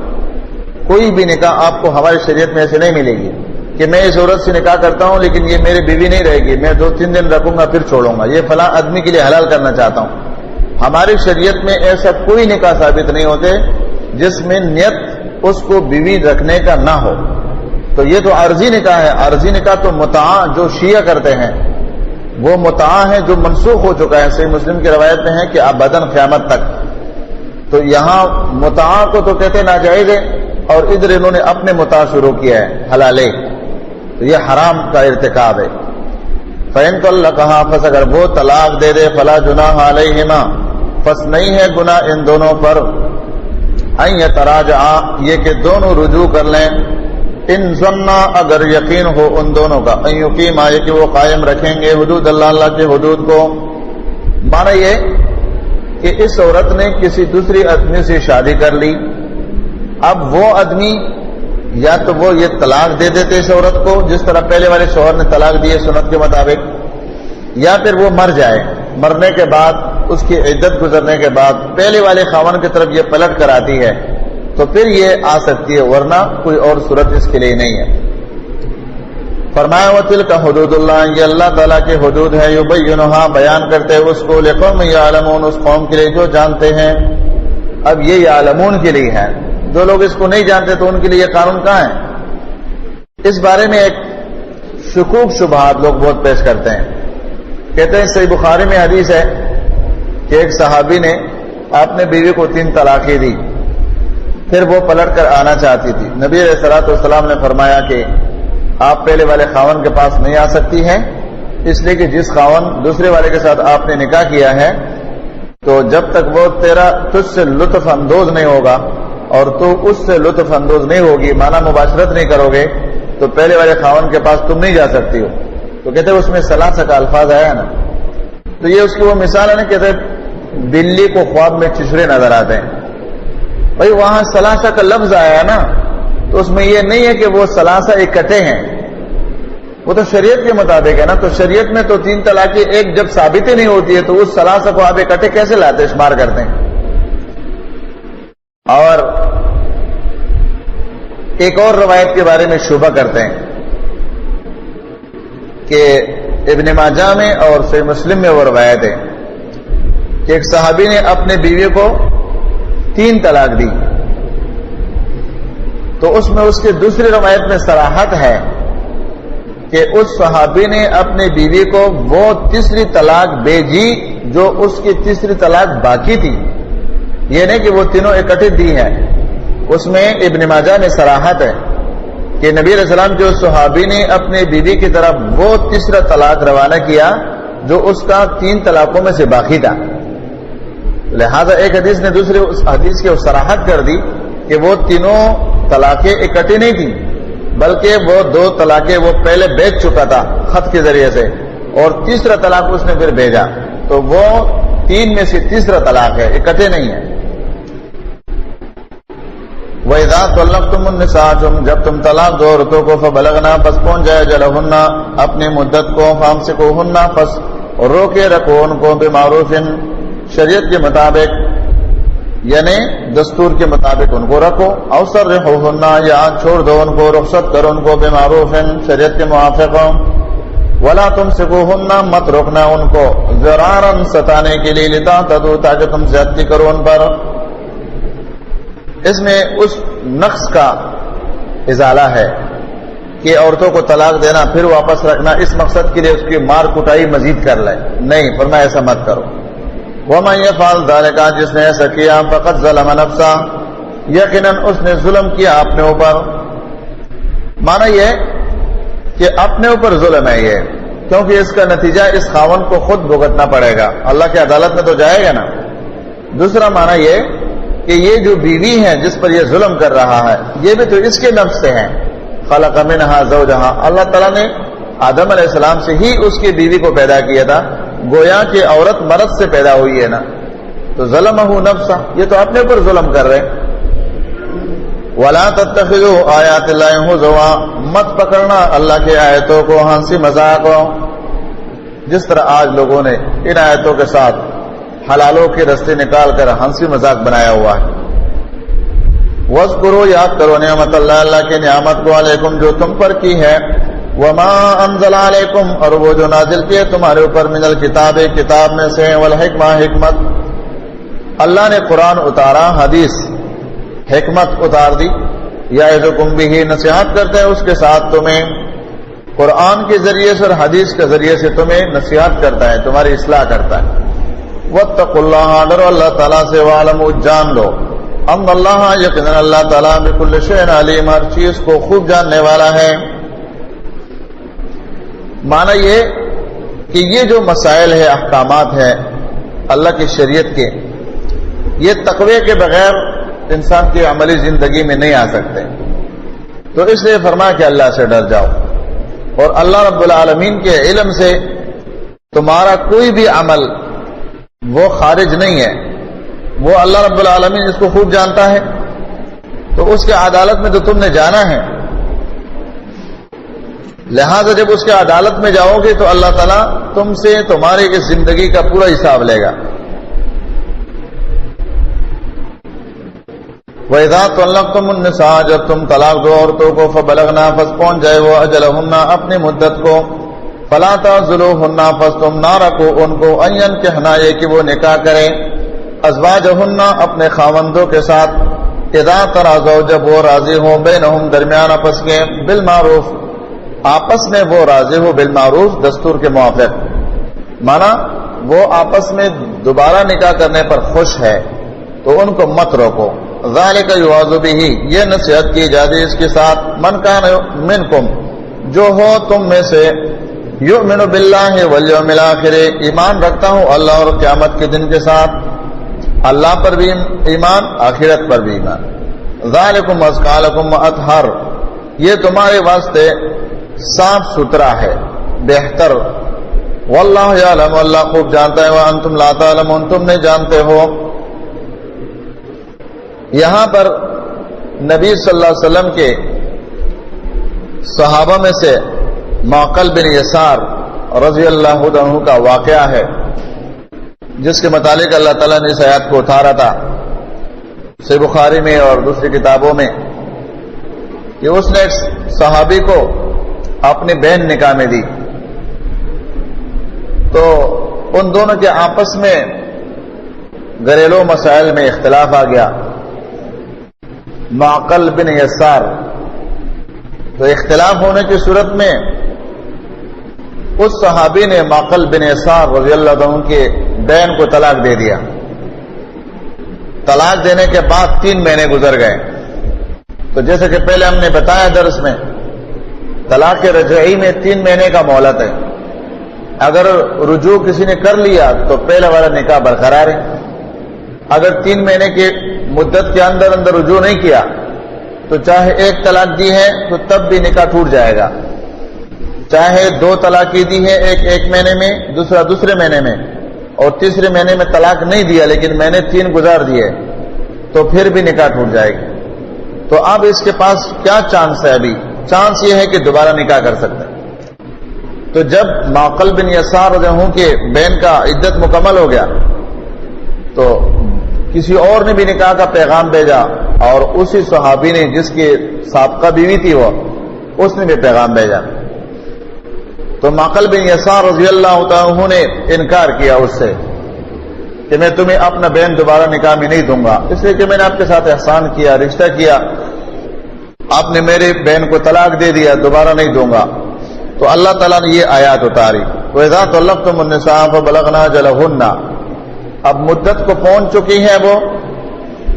کوئی بھی نکاح آپ کو ہماری شریعت میں ایسے نہیں ملے گی کہ میں اس عورت سے نکاح کرتا ہوں لیکن یہ میری بیوی نہیں رہے گی، میں 2-3 دن رکھوں گا پھر چھوڑوں گا، یہ فلاں آدمی کے لیے حلال کرنا چاہتا ہوں۔ ہماری شریعت میں ایسا کوئی نکاح ثابت نہیں ہوتے جس میں نیت اس کو بیوی رکھنے کا نہ ہو. تو یہ تو عارضی نکاح ہے. عارضی نکاح تو متاع جو شیعہ کرتے ہیں وہ متاع ہے جو منسوخ ہو چکا ہے. صحیح مسلم کی روایت میں ہے کہ ابداً قیامت تک. تو یہاں متاع کو تو کہتے ناجائز ہے اور ادھر انہوں نے اپنے متاع شروع کیا ہے حلالے. تو یہ حرام کا ارتکاب ہے. فَإِن طَلَّقَهَا پس اگر وہ طلاق دے دے فَلَا جُنَاحَ عَلَيْهِمَا پس نہیں ہے گناہ ان دونوں پر ان یتراجعا یہ کہ دونوں رجوع کر لیں ان ظنا اگر یقین ہو ان دونوں کا ان یقیما یہ کہ وہ قائم رکھیں گے حدود اللہ کے حدود کو. معنی یہ کہ اس عورت نے کسی دوسری آدمی سے شادی کر لی. اب وہ آدمی یا تو وہ یہ طلاق دے دیتے اس عورت کو جس طرح پہلے والے شوہر نے طلاق دیے سنت کے مطابق, یا پھر وہ مر جائے. مرنے کے بعد اس کی عدت گزرنے کے بعد پہلے والے خاوند کی طرف یہ پلٹ کر آتی ہے تو پھر یہ آ سکتی ہے, ورنہ کوئی اور صورت اس کے لیے نہیں ہے. فرمایا وَتِلْكَ حُدُودُ اللَّهِ یہ اللہ تعالیٰ کے حدود ہے يُبَيِّنُهَا بیان کرتے ہیں اس کو لِقَوْمٍ يَعْلَمُونَ اس قوم کے لیے جو جانتے ہیں. اب یہ یعلمون کے لیے ہے, جو لوگ اس کو نہیں جانتے تو ان کے لیے یہ قانون کہاں ہے. اس بارے میں ایک شکوک شبہات لوگ بہت پیش کرتے ہیں. کہتے ہیں صحیح بخاری میں حدیث ہے کہ ایک صحابی نے اپنے بیوی کو 3 طلاقیں دی, پھر وہ پلٹ کر آنا چاہتی تھی. نبی علیہ الصلوۃ والسلام نے فرمایا کہ آپ پہلے والے خاوند کے پاس نہیں آ سکتی ہیں, اس لیے کہ جس خاوند دوسرے والے کے ساتھ آپ نے نکاح کیا ہے تو جب تک وہ تجھ سے لطف اندوز نہیں ہوگا اور تو اس سے لطف اندوز نہیں ہوگی, مانا مباشرت نہیں کرو گے, تو پہلے والے خاوند کے پاس تم نہیں جا سکتی ہو. تو کہتے ہیں اس میں ثلاثہ کا الفاظ آیا نا, تو یہ اس کی وہ مثال ہے نا, کہتے ہیں بلی کو خواب میں چشرے نظر آتے ہیں. بھائی وہاں ثلاثہ کا لفظ آیا ہے نا, تو اس میں یہ نہیں ہے کہ وہ ثلاثہ اکٹھے ہیں, وہ تو شریعت کے مطابق ہے نا. تو شریعت میں تو 3 طلاقیں ایک جب ثابت ہی نہیں ہوتی ہے تو اس ثلاثہ کو آپ اکٹھے کیسے لاتے شمار کرتے ہیں. اور ایک اور روایت کے بارے میں شبہ کرتے ہیں کہ ابن ماجہ میں اور صحیح مسلم میں وہ روایت ہے کہ ایک صحابی نے اپنے بیوی کو 3 طلاق دی, تو اس میں اس کی دوسری روایت میں صراحت ہے کہ اس صحابی نے اپنے بیوی کو وہ تیسری طلاق بھیجی جو اس کی تیسری طلاق باقی تھی. یہ نہیں کہ وہ تینوں اکٹھے دی ہیں. اس میں ابن ماجہ میں صراحت ہے کہ نبی علیہ السلام کے صحابی نے اپنے بیوی کی طرف وہ تیسرا طلاق روانہ کیا جو اس کا 3 طلاقوں میں سے باقی تھا. لہذا ایک حدیث نے دوسرے حدیث کی صراحت کر دی کہ وہ تینوں طلاقیں اکٹھی نہیں تھی, بلکہ وہ 2 طلاقیں وہ پہلے بھیج چکا تھا خط کے ذریعے سے, اور تیسرا طلاق اس نے پھر بھیجا, تو وہ 3 میں سے تیسرا طلاق ہے, اکٹھے نہیں ہے. وَإِذَا طَلَّقْتُمُ النِّسَاءَ جب تم طلاق دو عورتوں کو فَبَلَغْنَا پس پہنچ جائے جَلَهُنَّ اپنی مدت کو فَامْسِكُوهُنَّ پس روکے رکھو ان کو بِمَعْرُوفٍ شریعت کے مطابق, یعنی دستور کے مطابق ان کو رکھو. أَوْ سَرِّحُوهُنَّ یا چھوڑ دو ان کو, رخصت کرو ان کو بِمَعْرُوفٍ شریعت کے موافق. وَلَا تُمْسِكُوهُنَّ مت روکنا ان کو ضرارا ستانے کے لیے لِتَعْتَدُوا تاکہ تم زیادتی کرو ان پر. اس میں اس نقص کا ازالہ ہے کہ عورتوں کو طلاق دینا پھر واپس رکھنا اس مقصد کے لیے اس کی مار کٹائی مزید کر لے, نہیں, فرمایا ایسا مت کرو. وَمَن يَفْعَلْ ذَلِكَ جس نے ایسا کیا فَقَدْ ظَلَمَ نَفْسَهُ یقیناً اس نے ظلم کیا اپنے اوپر. معنی یہ کہ اپنے اوپر ظلم ہے یہ, کیونکہ اس کا نتیجہ اس خاوند کو خود بھگتنا پڑے گا, اللہ کی عدالت میں تو جائے گا نا. دوسرا معنی یہ کہ یہ جو بیوی ہے جس پر یہ ظلم کر رہا ہے یہ بھی تو اس کے نفس سے ہے. خلق منها زوجها اللہ تعالیٰ نے آدم علیہ السلام سے ہی اس کی بیوی کو پیدا کیا تھا, گویا کہ عورت مرد سے پیدا ہوئی ہے نا, تو ظلمہ نفسہ یہ تو اپنے پر ظلم کر رہے. وَلَا تَتَّخِذُوا آیَاتِ اللَّهِ هُزُوًا مت پکڑنا اللہ کے آیتوں کو ہنسی مذاق ہو, جس طرح آج لوگوں نے ان آیتوں کے ساتھ حلالوں کے رستے نکال کر ہنسی مذاق بنایا ہوا ہے. وَاذْكُرُوا یاد کرو نعمت اللہ کی نعمت کو علیکم جو تم پر کی ہے, وَمَا أَنزَلَ عَلَيْكُمْ اور وہ جو نازل کیے تمہارے اوپر من الکتاب کتاب میں سے, والحکمہ حکمت اللہ نے قرآن اتارا, حدیث حکمت اتار دی, یعظکم بہ، نصیحت کرتے ہیں اس کے ساتھ تمہیں، قرآن کے ذریعے سے اور حدیث کے ذریعے سے تمہیں نصیحت کرتا ہے، تمہاری اصلاح کرتا ہے۔ واتقوا اللہ، ڈرو اللہ تعالیٰ سے، وعلموا، جان لو، ان اللہ، یقینا اللہ تعالیٰ بکل شیء علیم، ہر چیز کو خوب جاننے والا ہے۔ معنی یہ کہ یہ جو مسائل ہے، احکامات ہیں اللہ کی شریعت کے، یہ تقوی کے بغیر انسان کی عملی زندگی میں نہیں آ سکتے، تو اس لیے فرمایا کہ اللہ سے ڈر جاؤ، اور اللہ رب العالمین کے علم سے تمہارا کوئی بھی عمل وہ خارج نہیں ہے، وہ اللہ رب العالمین اس کو خوب جانتا ہے، تو اس کے عدالت میں تو تم نے جانا ہے، لہذا جب اس کے عدالت میں جاؤ گے تو اللہ تعالیٰ تم سے تمہاری اس زندگی کا پورا حساب لے گا۔ وَإِذَا طَلَّقْتُمُ النِّسَاءَ، جب تم طلاق دو عورتوں کو، فَبَلَغْنَا، پس پہنچ جائے وہ أَجَلَهُنَّ، اپنی مدت کو، فَلَا تَعْضُلُوهُنَّ، پس تم نہ رکھو ان کو، أَن يَنكِحْنَ، یہ کہ وہ نکاح کریں، أَزْوَاجَهُنَّ، اپنے خاوندوں کے ساتھ، إِذَا تَرَاضَوْا، جب وہ راضی ہوں، بینہم، درمیان آپس کے، بالمعروف، آپس میں وہ راضی ہو، بالمعروف، دستور کے موافق، مانا وہ آپس میں دوبارہ نکاح کرنے پر خوش ہے تو ان کو مت روکو۔ ذالک یوعظ بہ، یہ نصیحت کی جاتی اس کے ساتھ، من کان منکم، جو ہو تم میں سے، یؤمن باللہ والیوم الآخر، ایمان رکھتا ہوں اللہ اور قیامت کے دن کے ساتھ، اللہ پر بھی ایمان، آخرت پر بھی ایمان۔ ذالکم ازکی لکم واطہر، یہ تمہارے واسطے صاف ستھرا ہے، بہتر، واللہ یعلم، اللہ خوب جانتا ہے، وانتم لا تعلمون، تم نہیں جانتے ہو۔ یہاں پر نبی صلی اللہ علیہ وسلم کے صحابہ میں سے معقل بن یسار رضی اللہ عنہ کا واقعہ ہے، جس کے متعلق اللہ تعالیٰ نے اس آیات کو اتارا تھا صحیح بخاری میں اور دوسری کتابوں میں، کہ اس نے ایک صحابی کو اپنی بہن نکاح میں دی، تو ان دونوں کے آپس میں گھریلو مسائل میں اختلاف آ گیا۔ معقل بن یسار، تو اختلاف ہونے کی صورت میں اس صحابی نے معقل بن یسار رضی اللہ عنہ کے بہن کو طلاق دے دیا۔ طلاق دینے کے بعد 3 مہینے گزر گئے، تو جیسے کہ پہلے ہم نے بتایا درس میں، طلاق رجعی میں 3 مہینے کا مہلت ہے، اگر رجوع کسی نے کر لیا تو پہلا والا نکاح برقرار ہے، اگر 3 مہینے کی مدت کے اندر رجوع نہیں کیا تو چاہے 1 طلاق دی ہے تو تب بھی نکاح ٹوٹ جائے گا، چاہے 2 طلاقیں دی ہے، ایک مہینے میں، دوسرے مہینے میں، اور تیسرے مہینے میں طلاق نہیں دیا لیکن مہینے 3 گزار دیے تو پھر بھی نکاح ٹوٹ جائے گی۔ تو اب اس کے پاس کیا چانس ہے؟ ابھی چانس یہ ہے کہ دوبارہ نکاح کر سکتا ہے۔ تو جب معقل بن یسار رضی اللہ عنہ کے بہن کا عدت مکمل ہو گیا تو کسی اور نے بھی نکاح کا پیغام بھیجا، اور اسی صحابی نے جس کی سابقہ بیوی تھی وہ، اس نے بھی پیغام بھیجا، تو معقل بن یسار رضی اللہ عنہ نے انکار کیا اس سے کہ میں تمہیں اپنا بہن دوبارہ نکاح میں نہیں دوں گا، اس لیے کہ میں نے آپ کے ساتھ احسان کیا، رشتہ کیا، آپ نے میرے بہن کو طلاق دے دیا، دوبارہ نہیں دوں گا۔ تو اللہ تعالیٰ نے یہ آیات اتاری، وَإِذَا طَلَّقْتُمُ النِّسَاءَ فَبَلَغْنَا أَجَلَهُنَّ، اب مدت کو پہنچ چکی ہے وہ،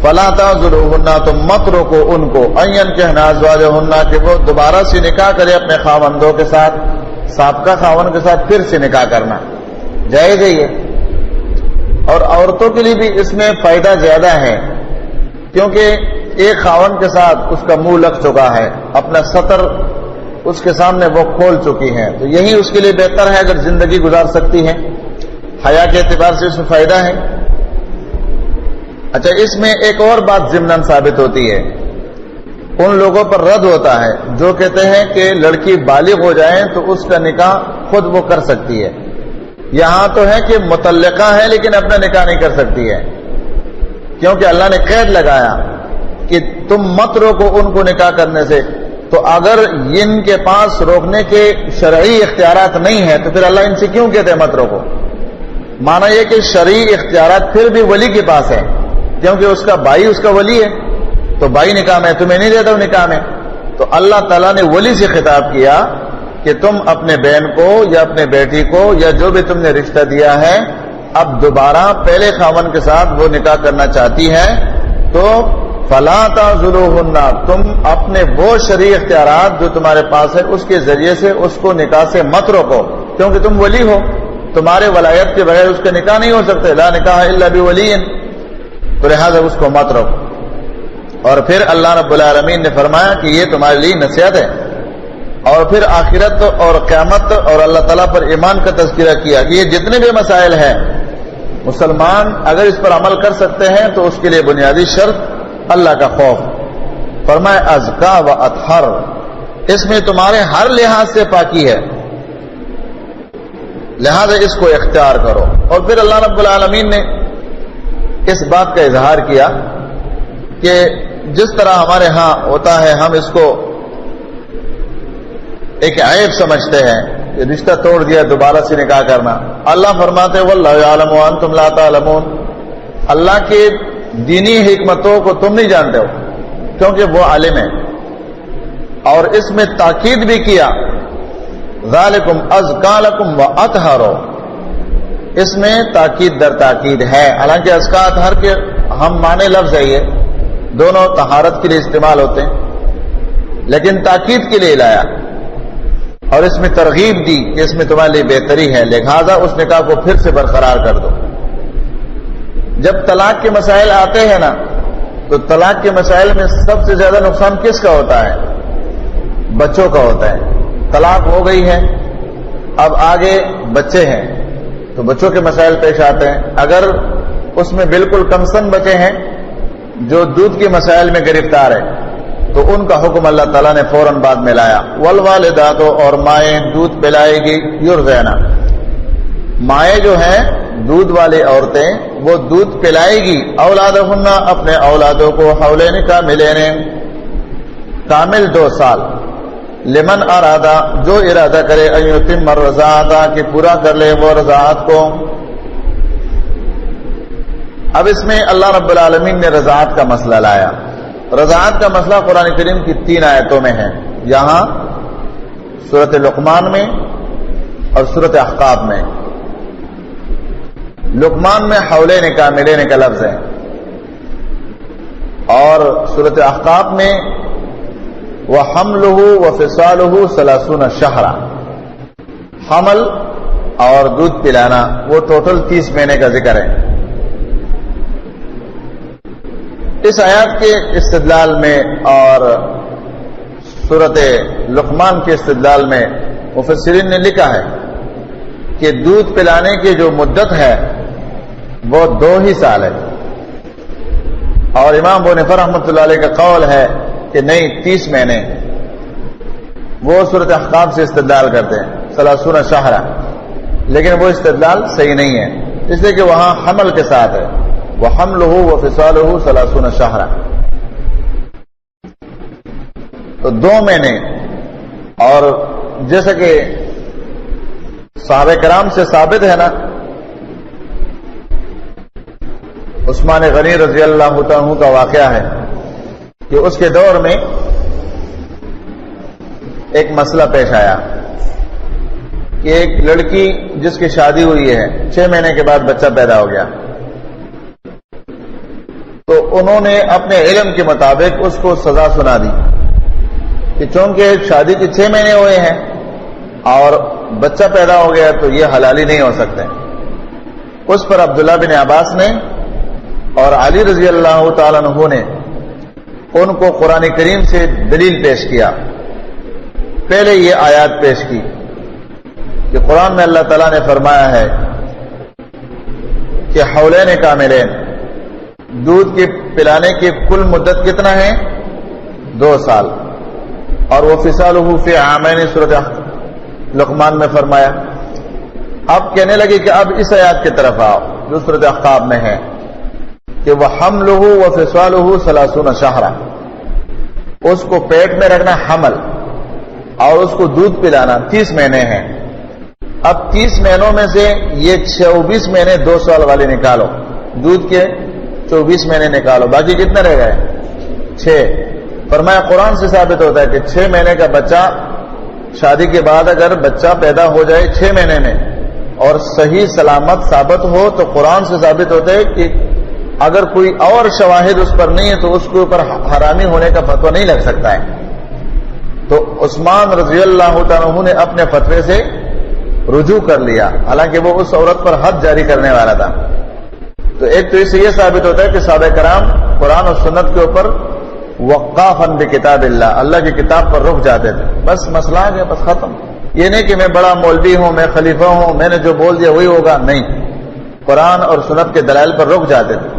فَلَا تَعْضُلُوهُنَّ، تم مت روکو ان کو، أَن يَنكِحْنَ أَزْوَاجَهُنَّ، کہ وہ دوبارہ سے نکاح کرے اپنے خاوندوں کے ساتھ، سابقہ خاوند کے ساتھ پھر سے نکاح کرنا جائز ہے یہ۔ اور عورتوں کے لیے بھی اس میں فائدہ زیادہ ہے، کیونکہ ایک خاوند کے ساتھ اس کا منہ لگ چکا ہے، اپنا سطر اس کے سامنے وہ کھول چکی ہے، تو یہی اس کے لیے بہتر ہے اگر زندگی گزار سکتی ہے، حیا کے اعتبار سے اس میں فائدہ ہے۔ اچھا، اس میں ایک اور بات ضمناً ثابت ہوتی ہے، ان لوگوں پر رد ہوتا ہے جو کہتے ہیں کہ لڑکی بالغ ہو جائے تو اس کا نکاح خود وہ کر سکتی ہے۔ یہاں تو ہے کہ متعلقہ ہے لیکن اپنا نکاح نہیں کر سکتی ہے، کیونکہ اللہ نے قید لگایا کہ تم مت روکو ان کو نکاح کرنے سے، تو اگر ان کے پاس روکنے کے شرعی اختیارات نہیں ہیں تو پھر اللہ ان سے کیوں کہتے ہیں مت روکو؟ مانا یہ کہ شرعی اختیارات پھر بھی ولی کے پاس ہے، کیونکہ اس کا بھائی اس کا ولی ہے، تو تو بھائی نکاح میں تمہیں نہیں دیتا ہوں نکاح میں. تو اللہ تعالیٰ نے ولی سے خطاب کیا کہ تم اپنے بہن کو یا اپنے بیٹی کو یا جو بھی تم نے رشتہ دیا ہے اب دوبارہ پہلے خاوند کے ساتھ وہ نکاح کرنا چاہتی ہے تو فلا تعذلوہن، تم اپنے وہ شرعی اختیارات جو تمہارے پاس ہے اس کے ذریعے سے اس کو نکاح سے مت روکو، کیونکہ تم ولی ہو، تمہارے ولایت کے بغیر اس کا نکاح نہیں ہو سکتے. لا نکاح الا بولی، تو لہذا اس کو مت روکو. اور پھر اللہ رب العالمین نے فرمایا کہ یہ تمہارے لیے نصیحت ہے. اور پھر آخرت اور قیامت اور اللہ تعالیٰ پر ایمان کا تذکرہ کیا کہ یہ جتنے بھی مسائل ہیں مسلمان اگر اس پر عمل کر سکتے ہیں تو اس کے لیے بنیادی شرط اللہ کا خوف. فرمائے ازکا و اطہر، اس میں تمہارے ہر لحاظ سے پاکی ہے، لہذا اس کو اختیار کرو. اور پھر اللہ رب العالمین نے اس بات کا اظہار کیا کہ جس طرح ہمارے ہاں ہوتا ہے ہم اس کو ایک عیب سمجھتے ہیں کہ رشتہ توڑ دیا دوبارہ سے نکاح کرنا. اللہ فرماتے واللہ یعلم وانتم لا تعلمون، اللہ کے دینی حکمتوں کو تم نہیں جانتے ہو کیونکہ وہ عالم ہے. اور اس میں تاکید بھی کیا ذالکم ازکا لکم واطہر، اس میں تاکید در تاکید ہے. حالانکہ ازکا اطہر کے ہم معنی لفظ ہے، یہ دونوں طہارت کے لیے استعمال ہوتے ہیں لیکن تاکید کے لیے لایا اور اس میں ترغیب دی کہ اس میں تمہارے لیے بہتری ہے، لہذا اس نکاح کو پھر سے برقرار کر دو. جب طلاق کے مسائل آتے ہیں نا تو طلاق کے مسائل میں سب سے زیادہ نقصان کس کا ہوتا ہے؟ بچوں کا ہوتا ہے. طلاق ہو گئی ہے، اب آگے بچے ہیں تو بچوں کے مسائل پیش آتے ہیں. اگر اس میں بالکل کمسن بچے ہیں جو دودھ کے مسائل میں گرفتار ہے تو ان کا حکم اللہ تعالیٰ نے فوراً بعد میں لایا. والوالدات، اور مائیں دودھ پلائے گی یرضعن، مائیں جو ہیں دودھ والی عورتیں وہ دودھ پلائے گی اولادہن، اپنے اولادوں کو حولین کاملین، کامل 2 سال، لمن ارادہ، جو ارادہ کرے ان یتم الرضاعۃ، کہ پورا کر لے وہ رضاعت کو. اب اس میں اللہ رب العالمین نے رضاعت کا مسئلہ لایا. رضاعت کا مسئلہ قرآن کریم کی 3 آیتوں میں ہے، یہاں سورۃ لقمان میں اور سورۃ احقاف میں. لقمان میں حولین کاملین کا لفظ ہے اور سورۃ احقاف میں وحملہ وفصالہ 30 شہرا، حمل اور دودھ پلانا وہ ٹوٹل 30 مہینے کا ذکر ہے. اس آیات کے استدلال میں اور سورۃ لقمان کے استدلال میں مفسرین نے لکھا ہے کہ دودھ پلانے کی جو مدت ہے وہ 2 ہی سال ہے. اور امام ابو حنیفہ رحمۃ اللہ علیہ کا قول ہے کہ نہیں 30 مہینے. وہ سورۃ احقاف سے استدلال کرتے ہیں 30 شہرا، لیکن وہ استدلال صحیح نہیں ہے اس لیے کہ وہاں حمل کے ساتھ ہے، وحملہ وفصالہ 30 شہرا، تو 2 مہینے. اور جیسا کہ صحابہ کرام سے ثابت ہے نا، عثمان غنی رضی اللہ عنہ کا واقعہ ہے کہ اس کے دور میں ایک مسئلہ پیش آیا کہ ایک لڑکی جس کی شادی ہوئی ہے 6 مہینے کے بعد بچہ پیدا ہو گیا، تو انہوں نے اپنے علم کے مطابق اس کو سزا سنا دی کہ چونکہ شادی کے 6 مہینے ہوئے ہیں اور بچہ پیدا ہو گیا تو یہ حلالی نہیں ہو سکتے. اس پر عبداللہ بن عباس نے اور علی رضی اللہ تعالیٰ عنہ نے ان کو قرآن کریم سے دلیل پیش کیا. پہلے یہ آیات پیش کی کہ قرآن میں اللہ تعالیٰ نے فرمایا ہے کہ حولین کاملین، دودھ کے پلانے کی کل مدت کتنا ہے؟ 2 سال. اور وہ فصالہ فی عامین سورۃ لقمان میں فرمایا. اب کہنے لگے کہ اب اس آیات کی طرف آؤ جو سورۃ احقاف میں ہے کہ وہ حملہ وفصالہ 30 شہرا، اس کو پیٹ میں رکھنا حمل اور اس کو دودھ پلانا 30 مہینے ہیں. اب 30 مہینوں میں سے یہ 24 مہینے 2 سال والے نکالو، دودھ کے 24 مہینے نکالو، باقی کتنے رہ گئے؟ 6 فرمایا قرآن سے ثابت ہوتا ہے کہ 6 مہینے کا بچہ شادی کے بعد اگر بچہ پیدا ہو جائے 6 مہینے میں اور صحیح سلامت ثابت ہو تو قرآن سے ثابت ہوتا ہے کہ اگر کوئی اور شواہد اس پر نہیں ہے تو اس کے اوپر حرامی ہونے کا فتویٰ نہیں لگ سکتا ہے. تو عثمان رضی اللہ تعالیٰ عنہ نے اپنے فتوے سے رجوع کر لیا، حالانکہ وہ اس عورت پر حد جاری کرنے والا تھا. تو ایک تو اس سے یہ ثابت ہوتا ہے کہ صحابہ کرام قرآن اور سنت کے اوپر وقافاً بکتاب اللہ، اللہ کی کتاب پر رک جاتے تھے. بس مسئلہ آ گیا، بس ختم. یہ نہیں کہ میں بڑا مولوی ہوں، میں خلیفہ ہوں، میں نے جو بول دیا وہی ہوگا، نہیں. قرآن اور سنت کے دلائل پر رک جاتے تھے.